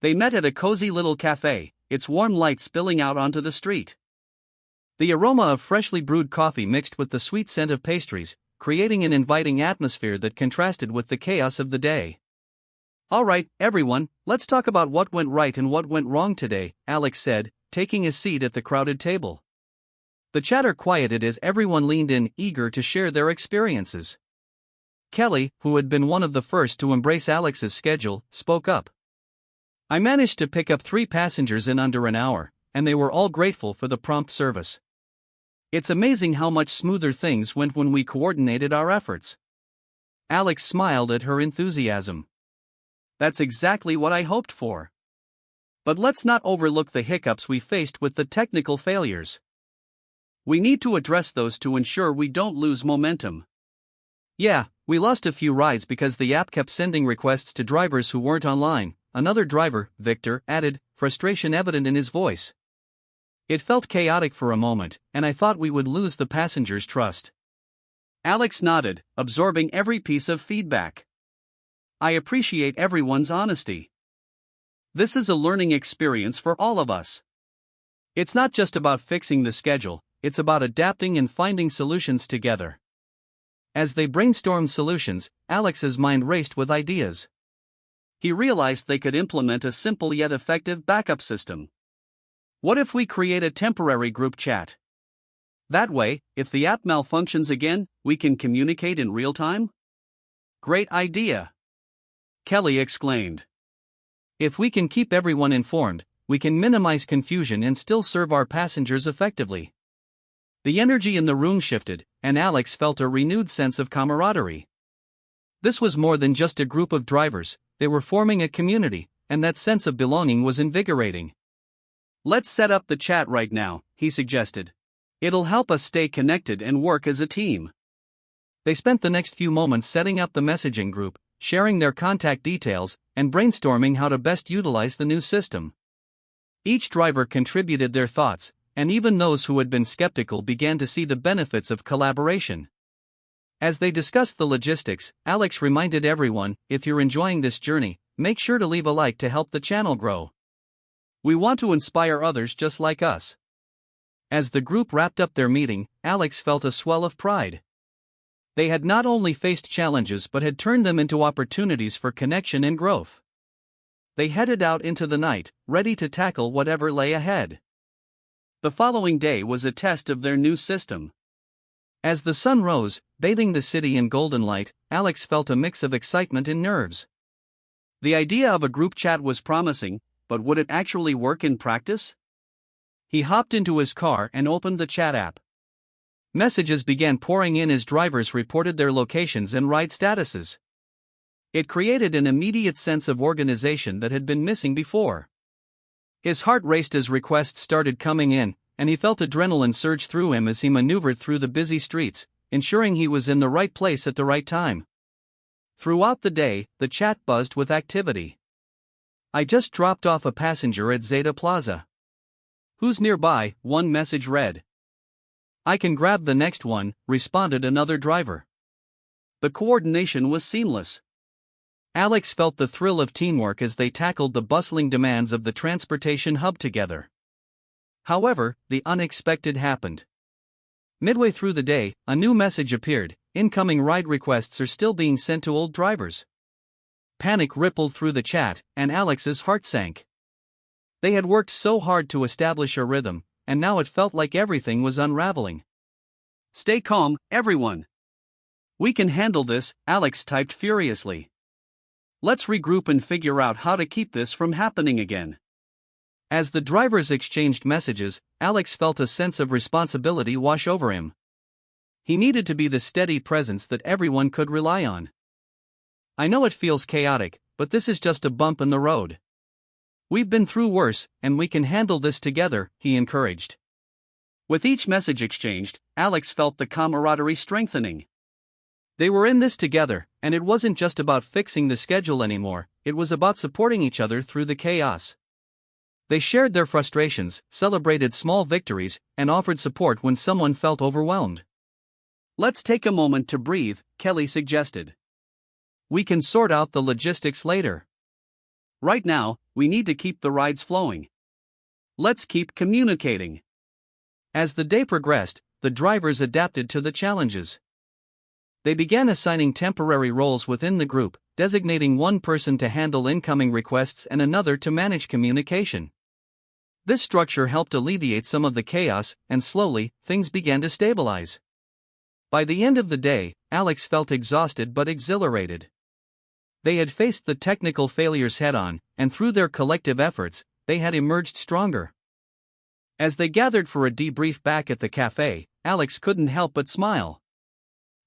They met at a cozy little cafe, its warm light spilling out onto the street. The aroma of freshly brewed coffee mixed with the sweet scent of pastries, creating an inviting atmosphere that contrasted with the chaos of the day. "All right, everyone, let's talk about what went right and what went wrong today," Alex said, taking a seat at the crowded table. The chatter quieted as everyone leaned in, eager to share their experiences. Kelly, who had been one of the first to embrace Alex's schedule, spoke up. "I managed to pick up 3 passengers in under an hour, and they were all grateful for the prompt service. It's amazing how much smoother things went when we coordinated our efforts." Alex smiled at her enthusiasm. "That's exactly what I hoped for. But let's not overlook the hiccups we faced with the technical failures. We need to address those to ensure we don't lose momentum." "Yeah, we lost a few rides because the app kept sending requests to drivers who weren't online," another driver, Victor, added, frustration evident in his voice. "It felt chaotic for a moment, and I thought we would lose the passengers' trust." Alex nodded, absorbing every piece of feedback. "I appreciate everyone's honesty. This is a learning experience for all of us. It's not just about fixing the schedule, it's about adapting and finding solutions together." As they brainstormed solutions, Alex's mind raced with ideas. He realized they could implement a simple yet effective backup system. What if we create a temporary group chat? That way, if the app malfunctions again, we can communicate in real time? "Great idea!" Kelly exclaimed. "If we can keep everyone informed, we can minimize confusion and still serve our passengers effectively." The energy in the room shifted, and Alex felt a renewed sense of camaraderie. This was more than just a group of drivers, they were forming a community, and that sense of belonging was invigorating. "Let's set up the chat right now," he suggested. "It'll help us stay connected and work as a team." They spent the next few moments setting up the messaging group, sharing their contact details, and brainstorming how to best utilize the new system. Each driver contributed their thoughts, and even those who had been skeptical began to see the benefits of collaboration. As they discussed the logistics, Alex reminded everyone, "If you're enjoying this journey, make sure to leave a like to help the channel grow. We want to inspire others just like us." As the group wrapped up their meeting, Alex felt a swell of pride. They had not only faced challenges but had turned them into opportunities for connection and growth. They headed out into the night, ready to tackle whatever lay ahead. The following day was a test of their new system. As the sun rose, bathing the city in golden light, Alex felt a mix of excitement and nerves. The idea of a group chat was promising, but would it actually work in practice? He hopped into his car and opened the chat app. Messages began pouring in as drivers reported their locations and ride statuses. It created an immediate sense of organization that had been missing before. His heart raced as requests started coming in, and he felt adrenaline surge through him as he maneuvered through the busy streets, ensuring he was in the right place at the right time. Throughout the day, the chat buzzed with activity. "I just dropped off a passenger at Zeta Plaza. Who's nearby?" one message read. "I can grab the next one," responded another driver. The coordination was seamless. Alex felt the thrill of teamwork as they tackled the bustling demands of the transportation hub together. However, the unexpected happened. Midway through the day, a new message appeared: incoming ride requests are still being sent to old drivers. Panic rippled through the chat, and Alex's heart sank. They had worked so hard to establish a rhythm, and now it felt like everything was unraveling. Stay calm, everyone. We can handle this, Alex typed furiously. Let's regroup and figure out how to keep this from happening again. As the drivers exchanged messages, Alex felt a sense of responsibility wash over him. He needed to be the steady presence that everyone could rely on. I know it feels chaotic, but this is just a bump in the road. We've been through worse, and we can handle this together, he encouraged. With each message exchanged, Alex felt the camaraderie strengthening. They were in this together, and it wasn't just about fixing the schedule anymore, it was about supporting each other through the chaos. They shared their frustrations, celebrated small victories, and offered support when someone felt overwhelmed. Let's take a moment to breathe, Kelly suggested. We can sort out the logistics later. Right now, we need to keep the rides flowing. Let's keep communicating. As the day progressed, the drivers adapted to the challenges. They began assigning temporary roles within the group, designating one person to handle incoming requests and another to manage communication. This structure helped alleviate some of the chaos, and slowly, things began to stabilize. By the end of the day, Alex felt exhausted but exhilarated. They had faced the technical failures head-on, and through their collective efforts, they had emerged stronger. As they gathered for a debrief back at the cafe, Alex couldn't help but smile.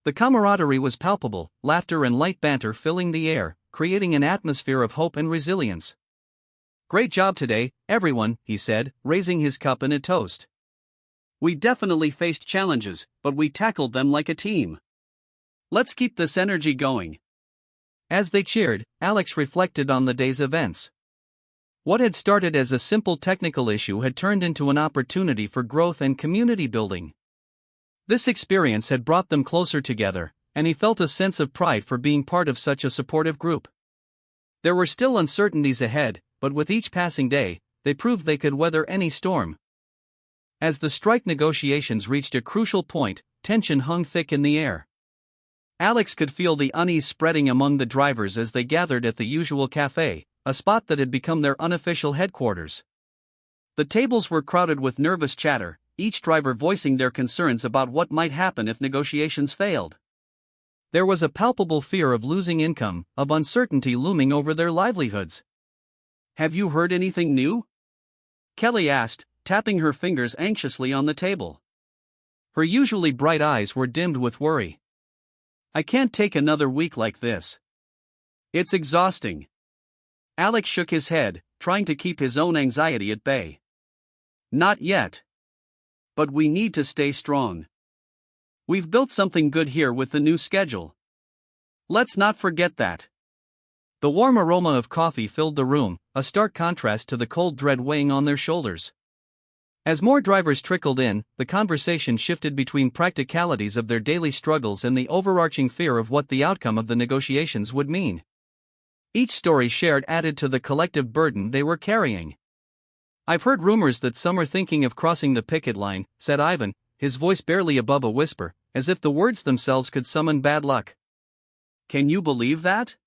The camaraderie was palpable, laughter and light banter filling the air, creating an atmosphere of hope and resilience. Great job today, everyone, he said, raising his cup in a toast. We definitely faced challenges, but we tackled them like a team. Let's keep this energy going. As they cheered, Alex reflected on the day's events. What had started as a simple technical issue had turned into an opportunity for growth and community building. This experience had brought them closer together, and he felt a sense of pride for being part of such a supportive group. There were still uncertainties ahead, but with each passing day, they proved they could weather any storm. As the strike negotiations reached a crucial point, tension hung thick in the air. Alex could feel the unease spreading among the drivers as they gathered at the usual cafe, a spot that had become their unofficial headquarters. The tables were crowded with nervous chatter, each driver voicing their concerns about what might happen if negotiations failed. There was a palpable fear of losing income, of uncertainty looming over their livelihoods. Have you heard anything new? Kelly asked, tapping her fingers anxiously on the table. Her usually bright eyes were dimmed with worry. I can't take another week like this. It's exhausting. Alex shook his head, trying to keep his own anxiety at bay. Not yet. But we need to stay strong. We've built something good here with the new schedule. Let's not forget that. The warm aroma of coffee filled the room, a stark contrast to the cold dread weighing on their shoulders. As more drivers trickled in, the conversation shifted between practicalities of their daily struggles and the overarching fear of what the outcome of the negotiations would mean. Each story shared added to the collective burden they were carrying. I've heard rumors that some are thinking of crossing the picket line, said Ivan, his voice barely above a whisper, as if the words themselves could summon bad luck. Can you believe that?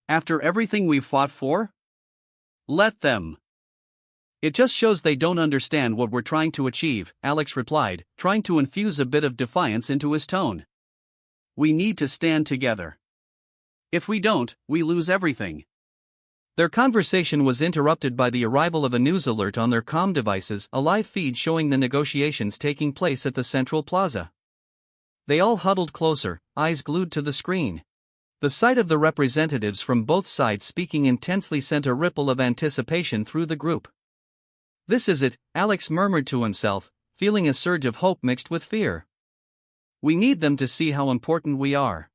After everything we've fought for? Let them. It just shows they don't understand what we're trying to achieve, Alex replied, trying to infuse a bit of defiance into his tone. We need to stand together. If we don't, we lose everything. Their conversation was interrupted by the arrival of a news alert on their comm devices, a live feed showing the negotiations taking place at the Central Plaza. They all huddled closer, eyes glued to the screen. The sight of the representatives from both sides speaking intensely sent a ripple of anticipation through the group. This is it, Alex murmured to himself, feeling a surge of hope mixed with fear. We need them to see how important we are.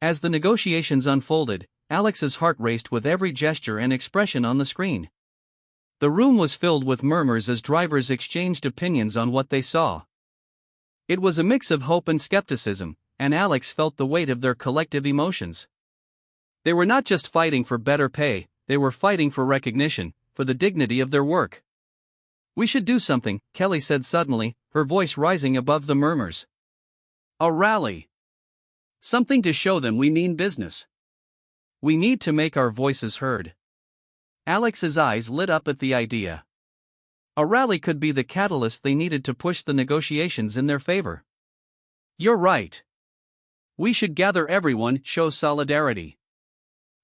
As the negotiations unfolded, Alex's heart raced with every gesture and expression on the screen. The room was filled with murmurs as drivers exchanged opinions on what they saw. It was a mix of hope and skepticism, and Alex felt the weight of their collective emotions. They were not just fighting for better pay, they were fighting for recognition, for the dignity of their work. "We should do something," Kelly said suddenly, her voice rising above the murmurs. "A rally. Something to show them we mean business. We need to make our voices heard." Alex's eyes lit up at the idea. A rally could be the catalyst they needed to push the negotiations in their favor. "You're right. We should gather everyone, show solidarity.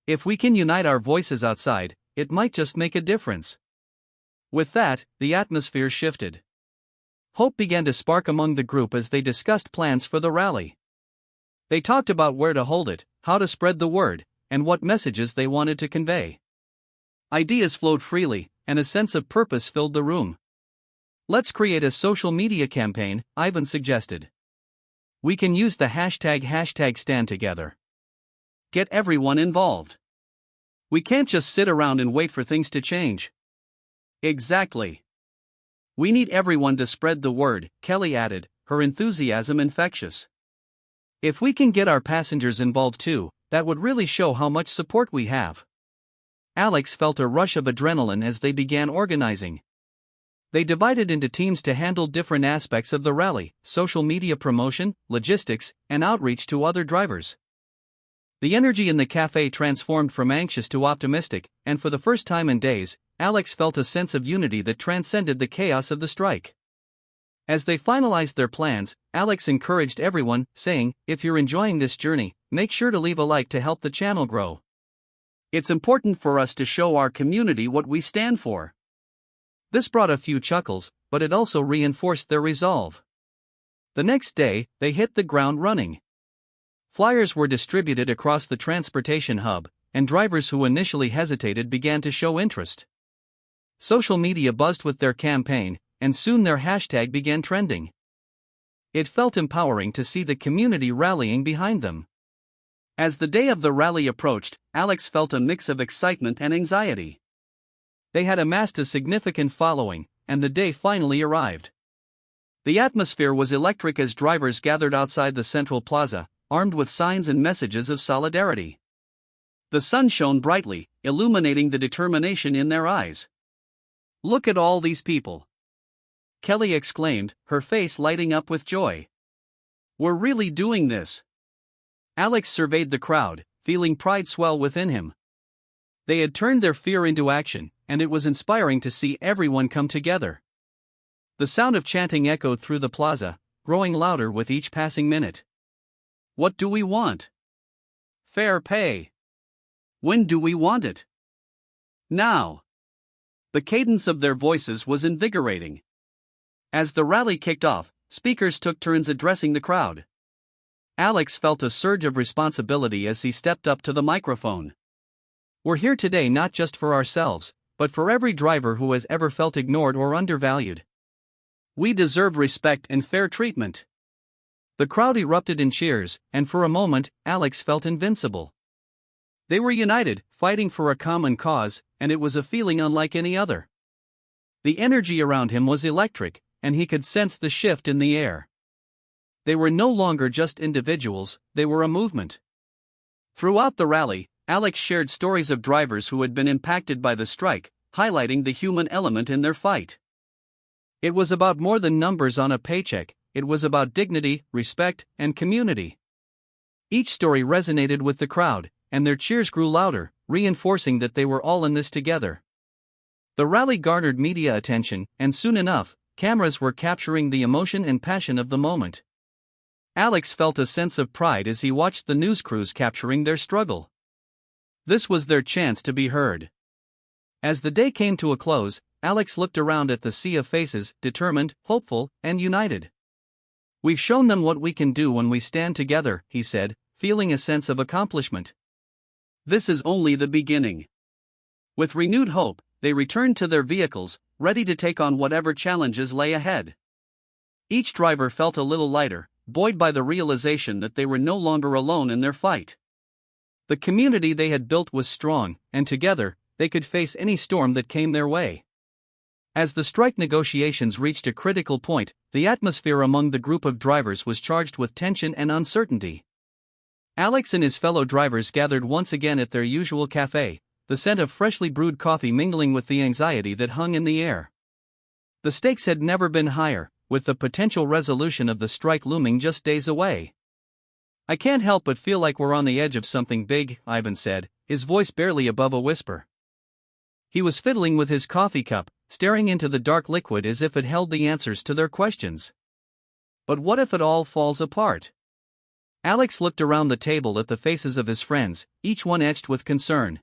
If we can unite our voices outside, it might just make a difference." With that, the atmosphere shifted. Hope began to spark among the group as they discussed plans for the rally. They talked about where to hold it, how to spread the word, and what messages they wanted to convey. Ideas flowed freely, and a sense of purpose filled the room. "Let's create a social media campaign," Ivan suggested. "We can use the hashtag stand together. Get everyone involved. We can't just sit around and wait for things to change." "Exactly. We need everyone to spread the word," Kelly added, her enthusiasm infectious. "If we can get our passengers involved too, that would really show how much support we have." Alex felt a rush of adrenaline as they began organizing. They divided into teams to handle different aspects of the rally: social media promotion, logistics, and outreach to other drivers. The energy in the cafe transformed from anxious to optimistic, and for the first time in days, Alex felt a sense of unity that transcended the chaos of the strike. As they finalized their plans, Alex encouraged everyone, saying, "If you're enjoying this journey, make sure to leave a like to help the channel grow. It's important for us to show our community what we stand for." This brought a few chuckles, but it also reinforced their resolve. The next day, they hit the ground running. Flyers were distributed across the transportation hub, and drivers who initially hesitated began to show interest. Social media buzzed with their campaign, and soon their hashtag began trending. It felt empowering to see the community rallying behind them. As the day of the rally approached, Alex felt a mix of excitement and anxiety. They had amassed a significant following, and the day finally arrived. The atmosphere was electric as drivers gathered outside the central plaza, armed with signs and messages of solidarity. The sun shone brightly, illuminating the determination in their eyes. "Look at all these people!" Kelly exclaimed, her face lighting up with joy. "We're really doing this." Alex surveyed the crowd, feeling pride swell within him. They had turned their fear into action, and it was inspiring to see everyone come together. The sound of chanting echoed through the plaza, growing louder with each passing minute. "What do we want? Fair pay. When do we want it? Now." The cadence of their voices was invigorating. As the rally kicked off, speakers took turns addressing the crowd. Alex felt a surge of responsibility as he stepped up to the microphone. "We're here today not just for ourselves, but for every driver who has ever felt ignored or undervalued. We deserve respect and fair treatment." The crowd erupted in cheers, and for a moment, Alex felt invincible. They were united, fighting for a common cause, and it was a feeling unlike any other. The energy around him was electric, and he could sense the shift in the air. They were no longer just individuals, they were a movement. Throughout the rally, Alex shared stories of drivers who had been impacted by the strike, highlighting the human element in their fight. It was about more than numbers on a paycheck, it was about dignity, respect, and community. Each story resonated with the crowd, and their cheers grew louder, reinforcing that they were all in this together. The rally garnered media attention, and soon enough, cameras were capturing the emotion and passion of the moment. Alex felt a sense of pride as he watched the news crews capturing their struggle. This was their chance to be heard. As the day came to a close, Alex looked around at the sea of faces, determined, hopeful, and united. "We've shown them what we can do when we stand together," he said, feeling a sense of accomplishment. This is only the beginning. With renewed hope, they returned to their vehicles, ready to take on whatever challenges lay ahead. Each driver felt a little lighter, buoyed by the realization that they were no longer alone in their fight. The community they had built was strong, and together, they could face any storm that came their way. As the strike negotiations reached a critical point, the atmosphere among the group of drivers was charged with tension and uncertainty. Alex and his fellow drivers gathered once again at their usual cafe, the scent of freshly brewed coffee mingling with the anxiety that hung in the air. The stakes had never been higher, with the potential resolution of the strike looming just days away. "I can't help but feel like we're on the edge of something big," Ivan said, his voice barely above a whisper. He was fiddling with his coffee cup, staring into the dark liquid as if it held the answers to their questions. But what if it all falls apart? Alex looked around the table at the faces of his friends, each one etched with concern.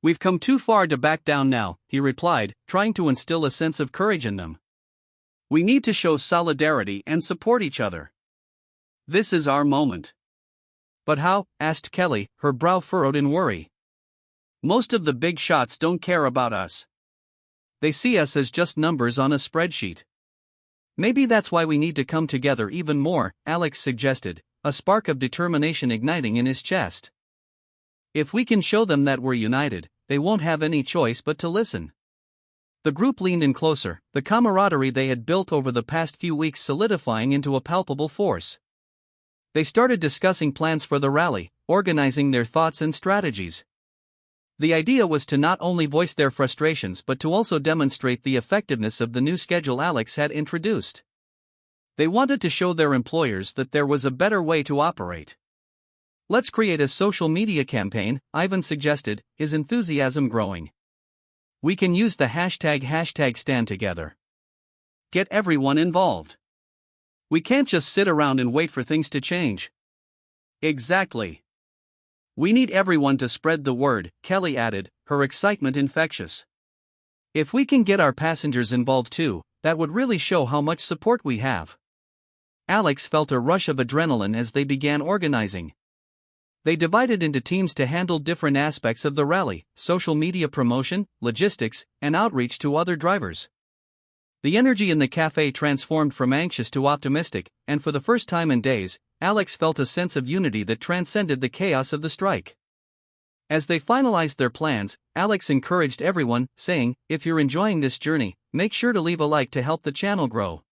"We've come too far to back down now," he replied, trying to instill a sense of courage in them. "We need to show solidarity and support each other. This is our moment." "But how?" asked Kelly, her brow furrowed in worry. "Most of the big shots don't care about us. They see us as just numbers on a spreadsheet." "Maybe that's why we need to come together even more," Alex suggested, a spark of determination igniting in his chest. "If we can show them that we're united, they won't have any choice but to listen." The group leaned in closer, the camaraderie they had built over the past few weeks solidifying into a palpable force. They started discussing plans for the rally, organizing their thoughts and strategies. The idea was to not only voice their frustrations but to also demonstrate the effectiveness of the new schedule Alex had introduced. They wanted to show their employers that there was a better way to operate. "Let's create a social media campaign," Ivan suggested, his enthusiasm growing. "We can use the hashtag stand together. Get everyone involved. We can't just sit around and wait for things to change." "Exactly. We need everyone to spread the word," Kelly added, her excitement infectious. "If we can get our passengers involved too, that would really show how much support we have." Alex felt a rush of adrenaline as they began organizing. They divided into teams to handle different aspects of the rally: social media promotion, logistics, and outreach to other drivers. The energy in the cafe transformed from anxious to optimistic, and for the first time in days, Alex felt a sense of unity that transcended the chaos of the strike. As they finalized their plans, Alex encouraged everyone, saying, "If you're enjoying this journey, make sure to leave a like to help the channel grow.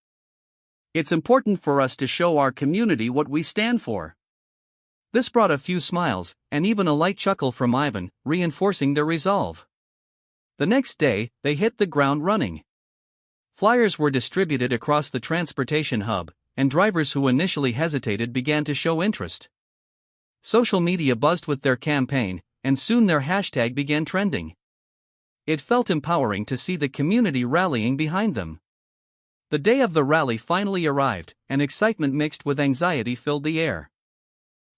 It's important for us to show our community what we stand for." This brought a few smiles, and even a light chuckle from Ivan, reinforcing their resolve. The next day, they hit the ground running. Flyers were distributed across the transportation hub, and drivers who initially hesitated began to show interest. Social media buzzed with their campaign, and soon their hashtag began trending. It felt empowering to see the community rallying behind them. The day of the rally finally arrived, and excitement mixed with anxiety filled the air.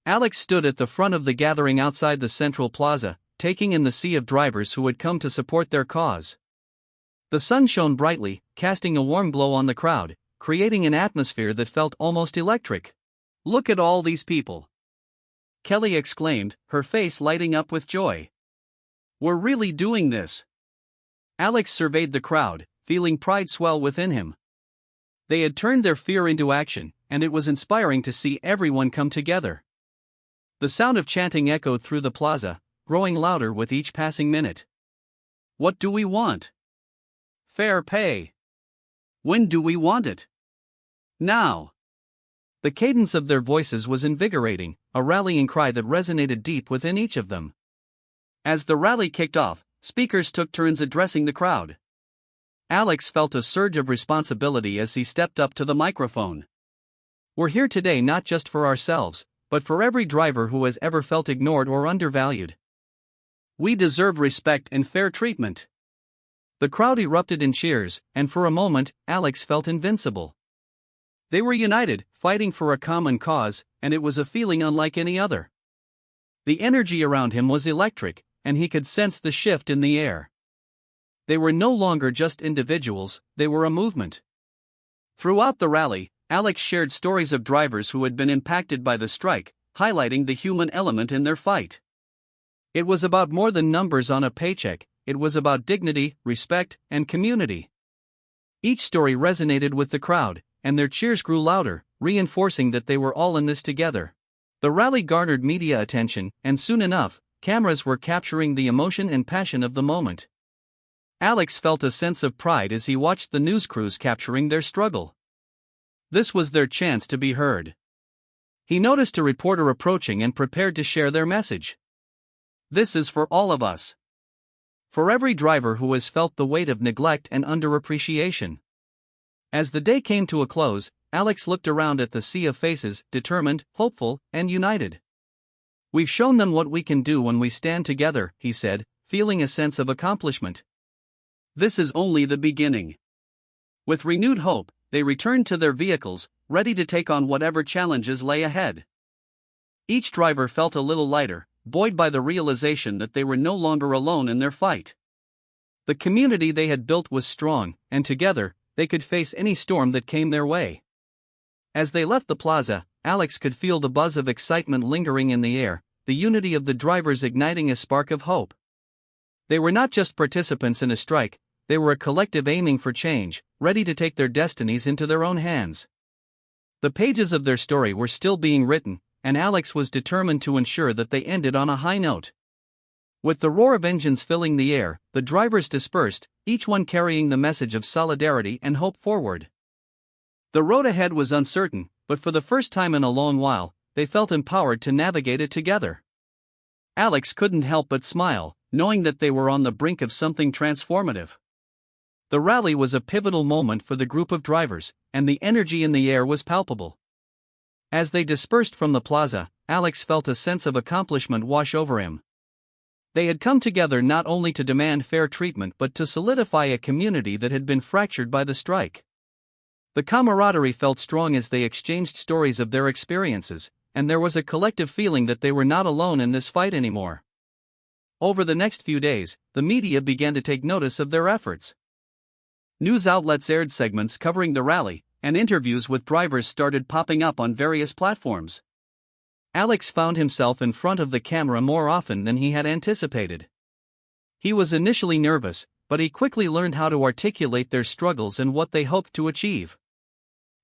Alex stood at the front of the gathering outside the central plaza, taking in the sea of drivers who had come to support their cause. The sun shone brightly, casting a warm glow on the crowd, creating an atmosphere that felt almost electric. "Look at all these people!" Kelly exclaimed, her face lighting up with joy. "We're really doing this." Alex surveyed the crowd, feeling pride swell within him. They had turned their fear into action, and it was inspiring to see everyone come together. The sound of chanting echoed through the plaza, growing louder with each passing minute. "What do we want? Fair pay. When do we want it? Now." The cadence of their voices was invigorating, a rallying cry that resonated deep within each of them. As the rally kicked off, speakers took turns addressing the crowd. Alex felt a surge of responsibility as he stepped up to the microphone. "We're here today not just for ourselves, but for every driver who has ever felt ignored or undervalued. We deserve respect and fair treatment." The crowd erupted in cheers, and for a moment, Alex felt invincible. They were united, fighting for a common cause, and it was a feeling unlike any other. The energy around him was electric, and he could sense the shift in the air. They were no longer just individuals, they were a movement. Throughout the rally, Alex shared stories of drivers who had been impacted by the strike, highlighting the human element in their fight. It was about more than numbers on a paycheck, it was about dignity, respect, and community. Each story resonated with the crowd, and their cheers grew louder, reinforcing that they were all in this together. The rally garnered media attention, and soon enough, cameras were capturing the emotion and passion of the moment. Alex felt a sense of pride as he watched the news crews capturing their struggle. This was their chance to be heard. He noticed a reporter approaching and prepared to share their message. This is for all of us. For every driver who has felt the weight of neglect and underappreciation. As the day came to a close, Alex looked around at the sea of faces, determined, hopeful, and united. We've shown them what we can do when we stand together, he said, feeling a sense of accomplishment. This is only the beginning. With renewed hope, they returned to their vehicles, ready to take on whatever challenges lay ahead. Each driver felt a little lighter, buoyed by the realization that they were no longer alone in their fight. The community they had built was strong, and together, they could face any storm that came their way. As they left the plaza, Alex could feel the buzz of excitement lingering in the air, the unity of the drivers igniting a spark of hope. They were not just participants in a strike, they were a collective aiming for change, ready to take their destinies into their own hands. The pages of their story were still being written, and Alex was determined to ensure that they ended on a high note. With the roar of engines filling the air, the drivers dispersed, each one carrying the message of solidarity and hope forward. The road ahead was uncertain, but for the first time in a long while, they felt empowered to navigate it together. Alex couldn't help but smile, knowing that they were on the brink of something transformative. The rally was a pivotal moment for the group of drivers, and the energy in the air was palpable. As they dispersed from the plaza, Alex felt a sense of accomplishment wash over him. They had come together not only to demand fair treatment but to solidify a community that had been fractured by the strike. The camaraderie felt strong as they exchanged stories of their experiences, and there was a collective feeling that they were not alone in this fight anymore. Over the next few days, the media began to take notice of their efforts. News outlets aired segments covering the rally, and interviews with drivers started popping up on various platforms. Alex found himself in front of the camera more often than he had anticipated. He was initially nervous, but he quickly learned how to articulate their struggles and what they hoped to achieve.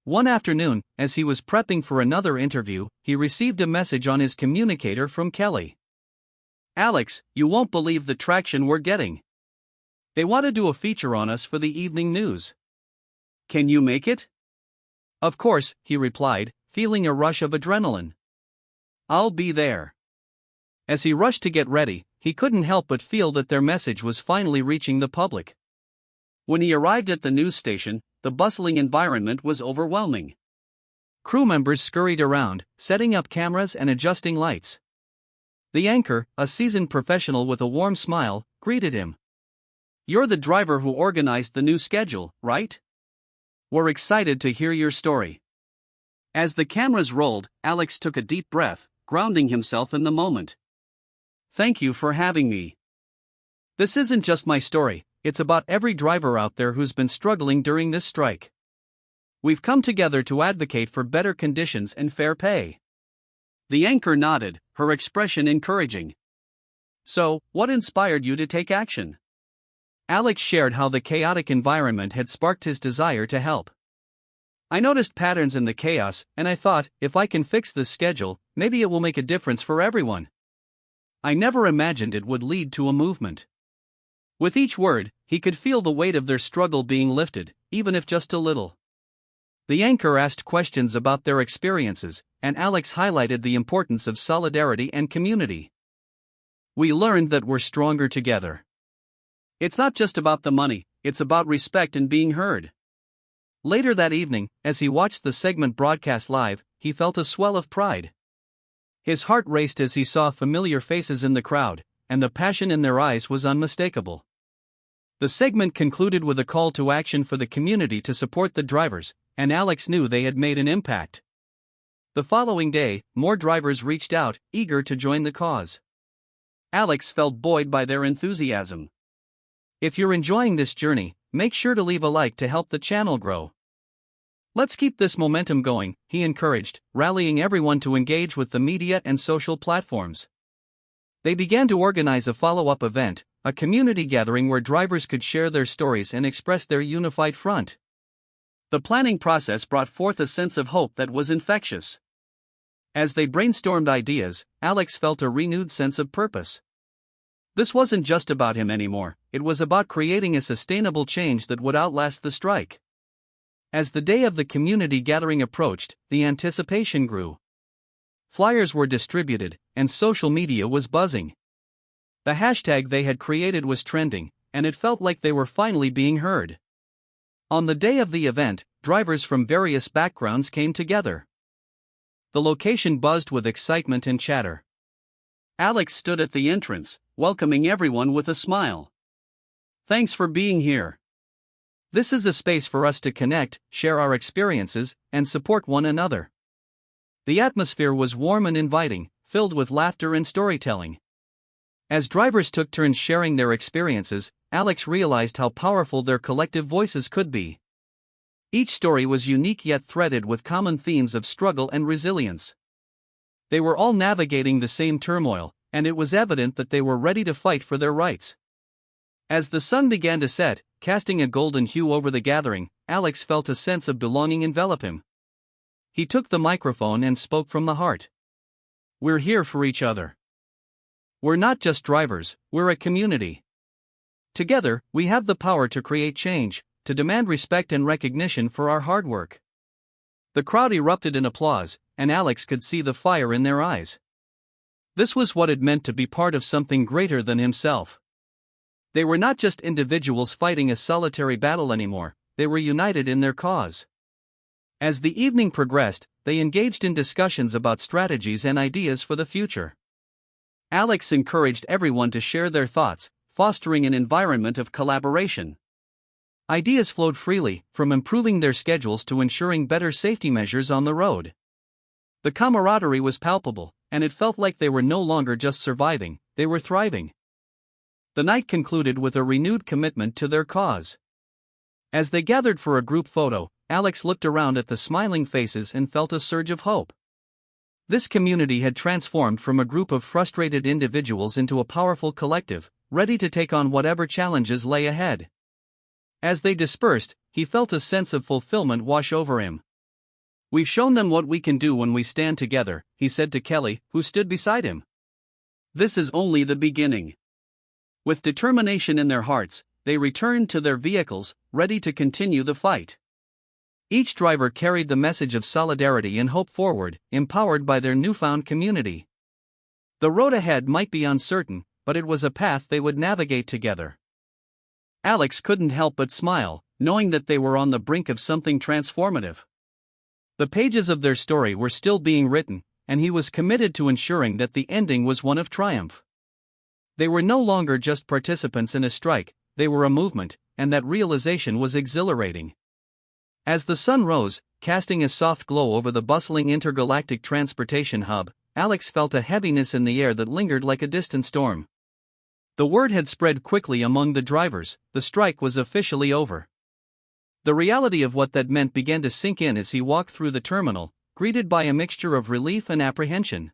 One afternoon, as he was prepping for another interview, he received a message on his communicator from Kelly. "Alex, you won't believe the traction we're getting. They want to do a feature on us for the evening news. Can you make it?" "Of course," he replied, feeling a rush of adrenaline. "I'll be there." As he rushed to get ready, he couldn't help but feel that their message was finally reaching the public. When he arrived at the news station, the bustling environment was overwhelming. Crew members scurried around, setting up cameras and adjusting lights. The anchor, a seasoned professional with a warm smile, greeted him. "You're the driver who organized the new schedule, right? We're excited to hear your story." As the cameras rolled, Alex took a deep breath, grounding himself in the moment. "Thank you for having me. This isn't just my story, it's about every driver out there who's been struggling during this strike. We've come together to advocate for better conditions and fair pay." The anchor nodded, her expression encouraging. "So, what inspired you to take action?" Alex shared how the chaotic environment had sparked his desire to help. "I noticed patterns in the chaos, and I thought, if I can fix this schedule, maybe it will make a difference for everyone. I never imagined it would lead to a movement." With each word, he could feel the weight of their struggle being lifted, even if just a little. The anchor asked questions about their experiences, and Alex highlighted the importance of solidarity and community. "We learned that we're stronger together. It's not just about the money, it's about respect and being heard." Later that evening, as he watched the segment broadcast live, he felt a swell of pride. His heart raced as he saw familiar faces in the crowd, and the passion in their eyes was unmistakable. The segment concluded with a call to action for the community to support the drivers, and Alex knew they had made an impact. The following day, more drivers reached out, eager to join the cause. Alex felt buoyed by their enthusiasm. If you're enjoying this journey, make sure to leave a like to help the channel grow. Let's keep this momentum going, he encouraged, rallying everyone to engage with the media and social platforms. They began to organize a follow-up event, a community gathering where drivers could share their stories and express their unified front. The planning process brought forth a sense of hope that was infectious. As they brainstormed ideas, Alex felt a renewed sense of purpose. This wasn't just about him anymore, it was about creating a sustainable change that would outlast the strike. As the day of the community gathering approached, the anticipation grew. Flyers were distributed, and social media was buzzing. The hashtag they had created was trending, and it felt like they were finally being heard. On the day of the event, drivers from various backgrounds came together. The location buzzed with excitement and chatter. Alex stood at the entrance, welcoming everyone with a smile. "Thanks for being here. This is a space for us to connect, share our experiences, and support one another." The atmosphere was warm and inviting, filled with laughter and storytelling. As drivers took turns sharing their experiences, Alex realized how powerful their collective voices could be. Each story was unique yet threaded with common themes of struggle and resilience. They were all navigating the same turmoil, and it was evident that they were ready to fight for their rights. As the sun began to set, casting a golden hue over the gathering, Alex felt a sense of belonging envelop him. He took the microphone and spoke from the heart. "We're here for each other. We're not just drivers, we're a community. Together, we have the power to create change, to demand respect and recognition for our hard work." The crowd erupted in applause, and Alex could see the fire in their eyes. This was what it meant to be part of something greater than himself. They were not just individuals fighting a solitary battle anymore, they were united in their cause. As the evening progressed, they engaged in discussions about strategies and ideas for the future. Alex encouraged everyone to share their thoughts, fostering an environment of collaboration. Ideas flowed freely, from improving their schedules to ensuring better safety measures on the road. The camaraderie was palpable, and it felt like they were no longer just surviving, they were thriving. The night concluded with a renewed commitment to their cause. As they gathered for a group photo, Alex looked around at the smiling faces and felt a surge of hope. This community had transformed from a group of frustrated individuals into a powerful collective, ready to take on whatever challenges lay ahead. As they dispersed, he felt a sense of fulfillment wash over him. "We've shown them what we can do when we stand together," he said to Kelly, who stood beside him. "This is only the beginning." With determination in their hearts, they returned to their vehicles, ready to continue the fight. Each driver carried the message of solidarity and hope forward, empowered by their newfound community. The road ahead might be uncertain, but it was a path they would navigate together. Alex couldn't help but smile, knowing that they were on the brink of something transformative. The pages of their story were still being written, and he was committed to ensuring that the ending was one of triumph. They were no longer just participants in a strike, they were a movement, and that realization was exhilarating. As the sun rose, casting a soft glow over the bustling intergalactic transportation hub, Alex felt a heaviness in the air that lingered like a distant storm. The word had spread quickly among the drivers, the strike was officially over. The reality of what that meant began to sink in as he walked through the terminal, greeted by a mixture of relief and apprehension.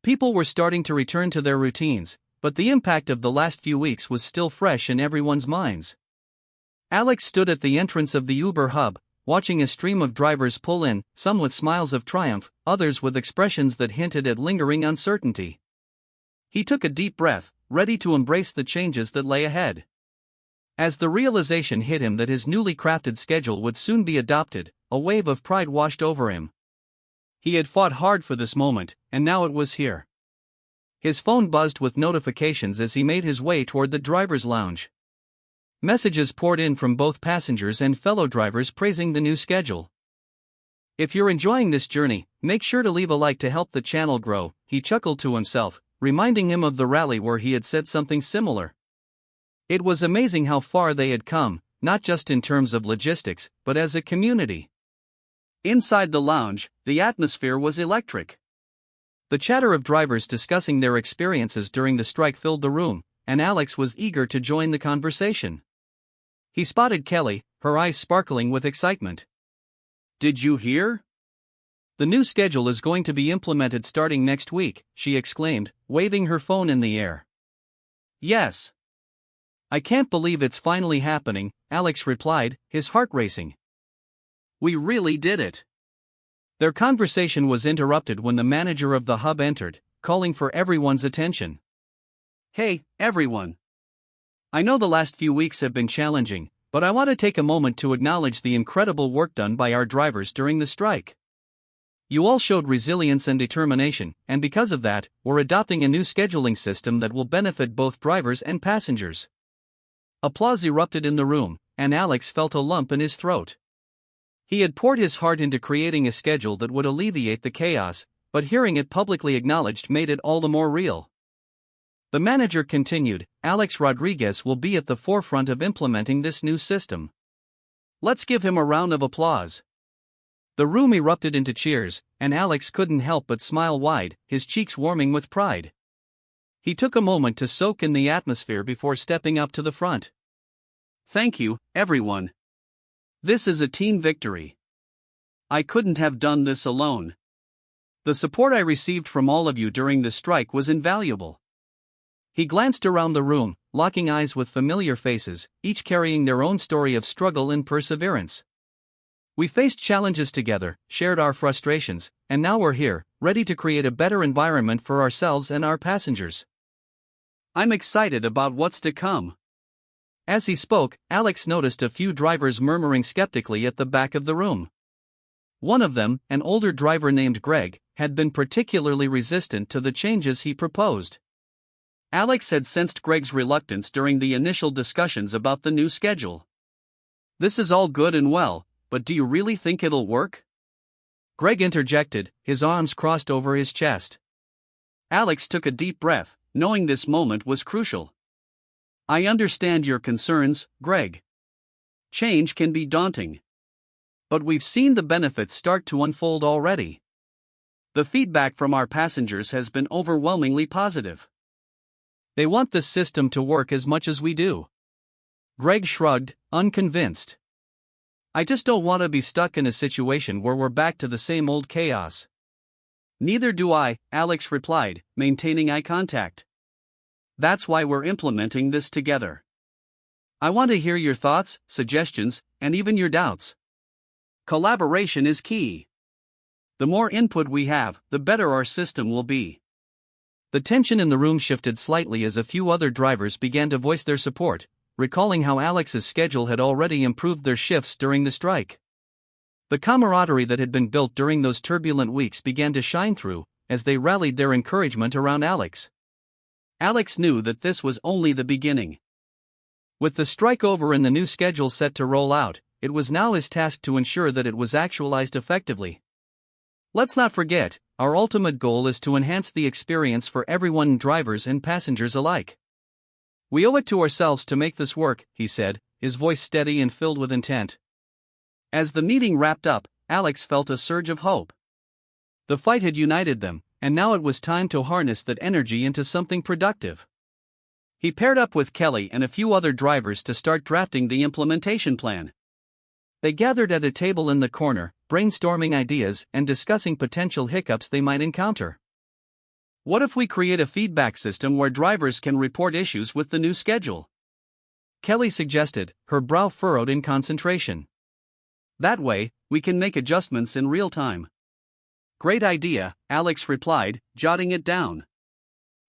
People were starting to return to their routines, but the impact of the last few weeks was still fresh in everyone's minds. Alex stood at the entrance of the Uber hub, watching a stream of drivers pull in, some with smiles of triumph, others with expressions that hinted at lingering uncertainty. He took a deep breath, ready to embrace the changes that lay ahead. As the realization hit him that his newly crafted schedule would soon be adopted, a wave of pride washed over him. He had fought hard for this moment, and now it was here. His phone buzzed with notifications as he made his way toward the driver's lounge. Messages poured in from both passengers and fellow drivers praising the new schedule. "If you're enjoying this journey, make sure to leave a like to help the channel grow," he chuckled to himself, reminding him of the rally where he had said something similar. It was amazing how far they had come, not just in terms of logistics, but as a community. Inside the lounge, the atmosphere was electric. The chatter of drivers discussing their experiences during the strike filled the room, and Alex was eager to join the conversation. He spotted Kelly, her eyes sparkling with excitement. "Did you hear? The new schedule is going to be implemented starting next week," she exclaimed, waving her phone in the air. "Yes. I can't believe it's finally happening," Alex replied, his heart racing. "We really did it." Their conversation was interrupted when the manager of the hub entered, calling for everyone's attention. Hey, everyone. I know the last few weeks have been challenging, but I want to take a moment to acknowledge the incredible work done by our drivers during the strike. You all showed resilience and determination, and because of that, we're adopting a new scheduling system that will benefit both drivers and passengers. Applause erupted in the room, and Alex felt a lump in his throat. He had poured his heart into creating a schedule that would alleviate the chaos, but hearing it publicly acknowledged made it all the more real. The manager continued, Alex Rodriguez will be at the forefront of implementing this new system. Let's give him a round of applause. The room erupted into cheers, and Alex couldn't help but smile wide, his cheeks warming with pride. He took a moment to soak in the atmosphere before stepping up to the front. Thank you, everyone. This is a team victory. I couldn't have done this alone. The support I received from all of you during the strike was invaluable. He glanced around the room, locking eyes with familiar faces, each carrying their own story of struggle and perseverance. We faced challenges together, shared our frustrations, and now we're here, ready to create a better environment for ourselves and our passengers. I'm excited about what's to come. As he spoke, Alex noticed a few drivers murmuring skeptically at the back of the room. One of them, an older driver named Greg, had been particularly resistant to the changes he proposed. Alex had sensed Greg's reluctance during the initial discussions about the new schedule. This is all good and well, but do you really think it'll work? Greg interjected, his arms crossed over his chest. Alex took a deep breath, knowing this moment was crucial. I understand your concerns, Greg. Change can be daunting. But we've seen the benefits start to unfold already. The feedback from our passengers has been overwhelmingly positive. They want this system to work as much as we do. Greg shrugged, unconvinced. I just don't want to be stuck in a situation where we're back to the same old chaos. Neither do I, Alex replied, maintaining eye contact. That's why we're implementing this together. I want to hear your thoughts, suggestions, and even your doubts. Collaboration is key. The more input we have, the better our system will be. The tension in the room shifted slightly as a few other drivers began to voice their support, recalling how Alex's schedule had already improved their shifts during the strike. The camaraderie that had been built during those turbulent weeks began to shine through, as they rallied their encouragement around Alex. Alex knew that this was only the beginning. With the strike over and the new schedule set to roll out, it was now his task to ensure that it was actualized effectively. Let's not forget, our ultimate goal is to enhance the experience for everyone, drivers and passengers alike. We owe it to ourselves to make this work, he said, his voice steady and filled with intent. As the meeting wrapped up, Alex felt a surge of hope. The fight had united them, and now it was time to harness that energy into something productive. He paired up with Kelly and a few other drivers to start drafting the implementation plan. They gathered at a table in the corner, brainstorming ideas and discussing potential hiccups they might encounter. What if we create a feedback system where drivers can report issues with the new schedule? Kelly suggested, her brow furrowed in concentration. That way, we can make adjustments in real time. Great idea, Alex replied, jotting it down.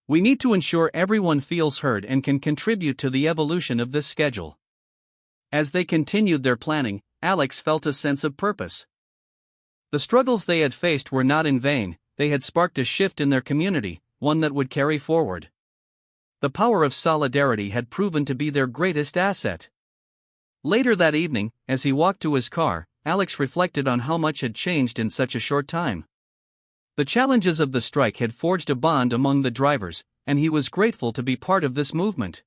We need to ensure everyone feels heard and can contribute to the evolution of this schedule. As they continued their planning, Alex felt a sense of purpose. The struggles they had faced were not in vain, they had sparked a shift in their community, one that would carry forward. The power of solidarity had proven to be their greatest asset. Later that evening, as he walked to his car, Alex reflected on how much had changed in such a short time. The challenges of the strike had forged a bond among the drivers, and he was grateful to be part of this movement.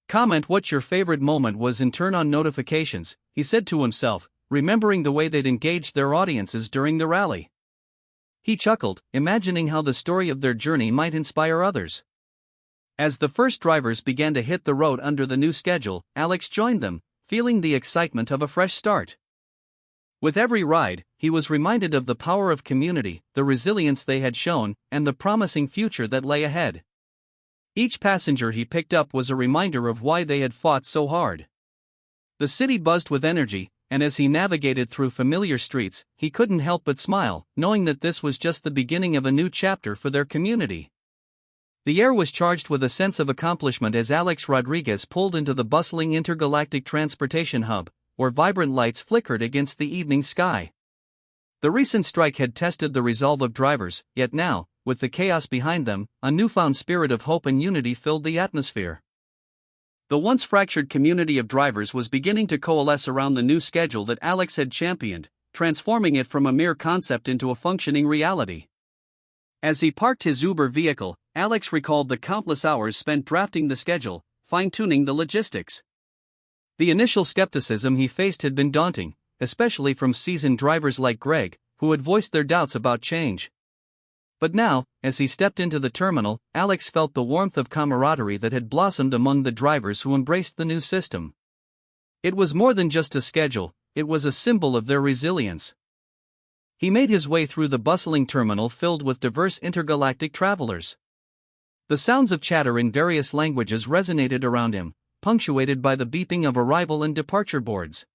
Comment what your favorite moment was and turn on notifications, he said to himself, remembering the way they'd engaged their audiences during the rally. He chuckled, imagining how the story of their journey might inspire others. As the first drivers began to hit the road under the new schedule, Alex joined them, feeling the excitement of a fresh start. With every ride, he was reminded of the power of community, the resilience they had shown, and the promising future that lay ahead. Each passenger he picked up was a reminder of why they had fought so hard. The city buzzed with energy, and as he navigated through familiar streets, he couldn't help but smile, knowing that this was just the beginning of a new chapter for their community. The air was charged with a sense of accomplishment as Alex Rodriguez pulled into the bustling intergalactic transportation hub, where vibrant lights flickered against the evening sky. The recent strike had tested the resolve of drivers, yet now, with the chaos behind them, a newfound spirit of hope and unity filled the atmosphere. The once fractured community of drivers was beginning to coalesce around the new schedule that Alex had championed, transforming it from a mere concept into a functioning reality. As he parked his Uber vehicle, Alex recalled the countless hours spent drafting the schedule, fine-tuning the logistics. The initial skepticism he faced had been daunting, especially from seasoned drivers like Greg, who had voiced their doubts about change. But now, as he stepped into the terminal, Alex felt the warmth of camaraderie that had blossomed among the drivers who embraced the new system. It was more than just a schedule, it was a symbol of their resilience. He made his way through the bustling terminal filled with diverse intergalactic travelers. The sounds of chatter in various languages resonated around him, punctuated by the beeping of arrival and departure boards.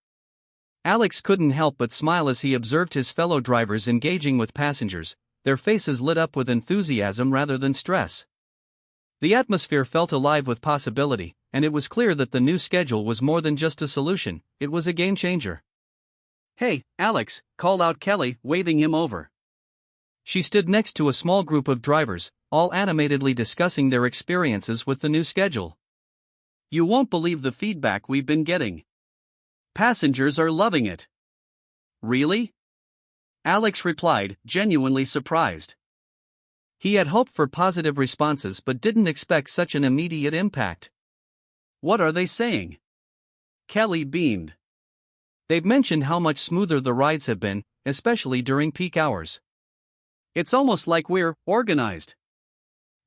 Alex couldn't help but smile as he observed his fellow drivers engaging with passengers, their faces lit up with enthusiasm rather than stress. The atmosphere felt alive with possibility, and it was clear that the new schedule was more than just a solution, it was a game changer. "Hey, Alex," called out Kelly, waving him over. She stood next to a small group of drivers, all animatedly discussing their experiences with the new schedule. "You won't believe the feedback we've been getting. Passengers are loving it." "Really?" Alex replied, genuinely surprised. He had hoped for positive responses but didn't expect such an immediate impact. "What are they saying?" Kelly beamed. "They've mentioned how much smoother the rides have been, especially during peak hours. It's almost like we're organized."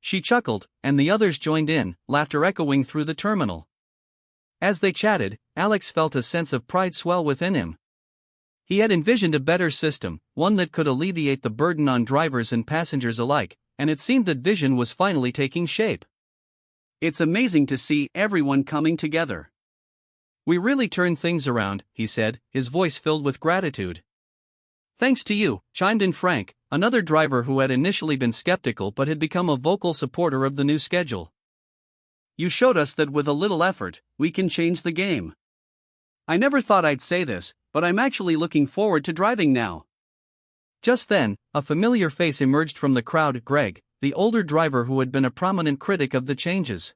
She chuckled, and the others joined in, laughter echoing through the terminal. As they chatted, Alex felt a sense of pride swell within him. He had envisioned a better system, one that could alleviate the burden on drivers and passengers alike, and it seemed that vision was finally taking shape. "It's amazing to see everyone coming together. We really turned things around," he said, his voice filled with gratitude. "Thanks to you," chimed in Frank, another driver who had initially been skeptical but had become a vocal supporter of the new schedule. "You showed us that with a little effort, we can change the game. I never thought I'd say this, but I'm actually looking forward to driving now." Just then, a familiar face emerged from the crowd, Greg, the older driver who had been a prominent critic of the changes.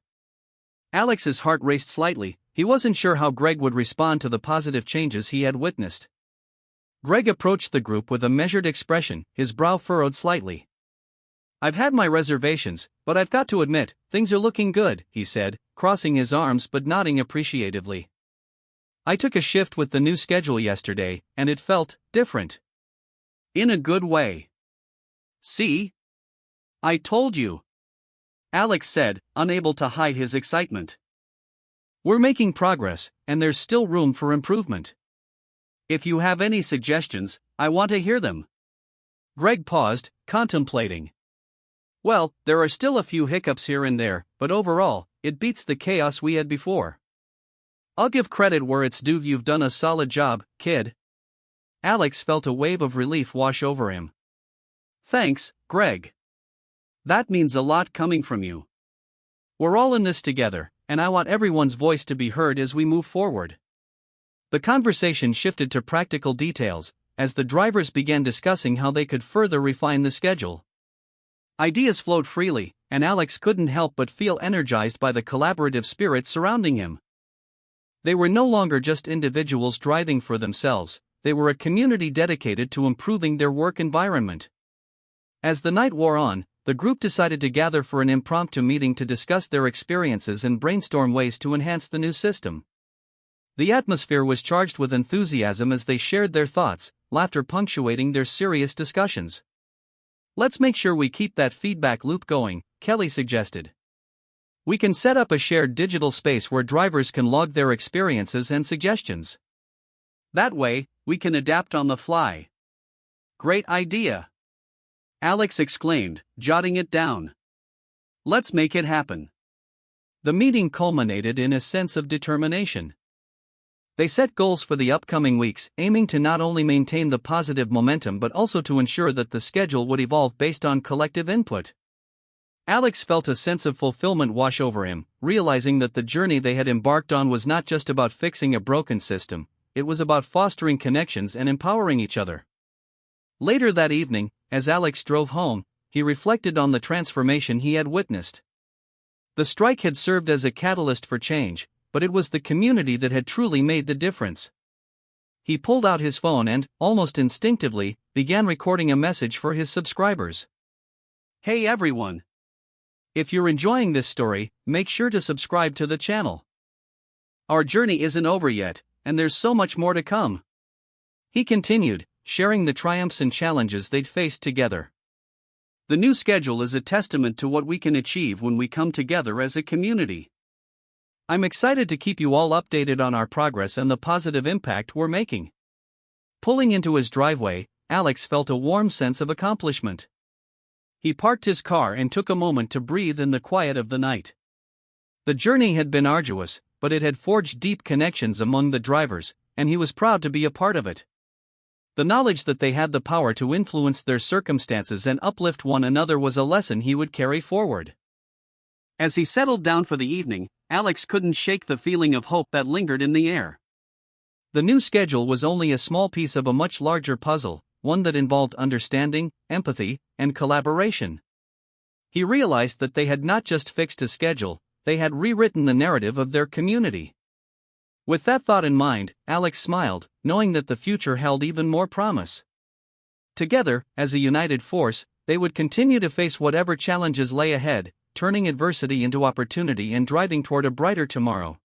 Alex's heart raced slightly. He wasn't sure how Greg would respond to the positive changes he had witnessed. Greg approached the group with a measured expression, his brow furrowed slightly. "I've had my reservations, but I've got to admit, things are looking good," he said, crossing his arms but nodding appreciatively. "I took a shift with the new schedule yesterday, and it felt different. In a good way. See? I told you," Alex said, unable to hide his excitement. "We're making progress, and there's still room for improvement. If you have any suggestions, I want to hear them." Greg paused, contemplating. "Well, there are still a few hiccups here and there, but overall, it beats the chaos we had before. I'll give credit where it's due, you've done a solid job, kid." Alex felt a wave of relief wash over him. "Thanks, Greg. That means a lot coming from you. We're all in this together, and I want everyone's voice to be heard as we move forward." The conversation shifted to practical details, as the drivers began discussing how they could further refine the schedule. Ideas flowed freely, and Alex couldn't help but feel energized by the collaborative spirit surrounding him. They were no longer just individuals driving for themselves, they were a community dedicated to improving their work environment. As the night wore on, the group decided to gather for an impromptu meeting to discuss their experiences and brainstorm ways to enhance the new system. The atmosphere was charged with enthusiasm as they shared their thoughts, laughter punctuating their serious discussions. "Let's make sure we keep that feedback loop going," Kelly suggested. "We can set up a shared digital space where drivers can log their experiences and suggestions. That way, we can adapt on the fly." "Great idea," Alex exclaimed, jotting it down. "Let's make it happen." The meeting culminated in a sense of determination. They set goals for the upcoming weeks, aiming to not only maintain the positive momentum but also to ensure that the schedule would evolve based on collective input. Alex felt a sense of fulfillment wash over him, realizing that the journey they had embarked on was not just about fixing a broken system, it was about fostering connections and empowering each other. Later that evening, as Alex drove home, he reflected on the transformation he had witnessed. The strike had served as a catalyst for change, but it was the community that had truly made the difference. He pulled out his phone and, almost instinctively, began recording a message for his subscribers. Hey everyone! If you're enjoying this story, make sure to subscribe to the channel. Our journey isn't over yet, and there's so much more to come. He continued, sharing the triumphs and challenges they'd faced together. The new schedule is a testament to what we can achieve when we come together as a community. I'm excited to keep you all updated on our progress and the positive impact we're making. Pulling into his driveway, Alex felt a warm sense of accomplishment. He parked his car and took a moment to breathe in the quiet of the night. The journey had been arduous, but it had forged deep connections among the drivers, and he was proud to be a part of it. The knowledge that they had the power to influence their circumstances and uplift one another was a lesson he would carry forward. As he settled down for the evening, Alex couldn't shake the feeling of hope that lingered in the air. The new schedule was only a small piece of a much larger puzzle, one that involved understanding, empathy, and collaboration. He realized that they had not just fixed a schedule, they had rewritten the narrative of their community. With that thought in mind, Alex smiled, knowing that the future held even more promise. Together, as a united force, they would continue to face whatever challenges lay ahead, turning adversity into opportunity and driving toward a brighter tomorrow.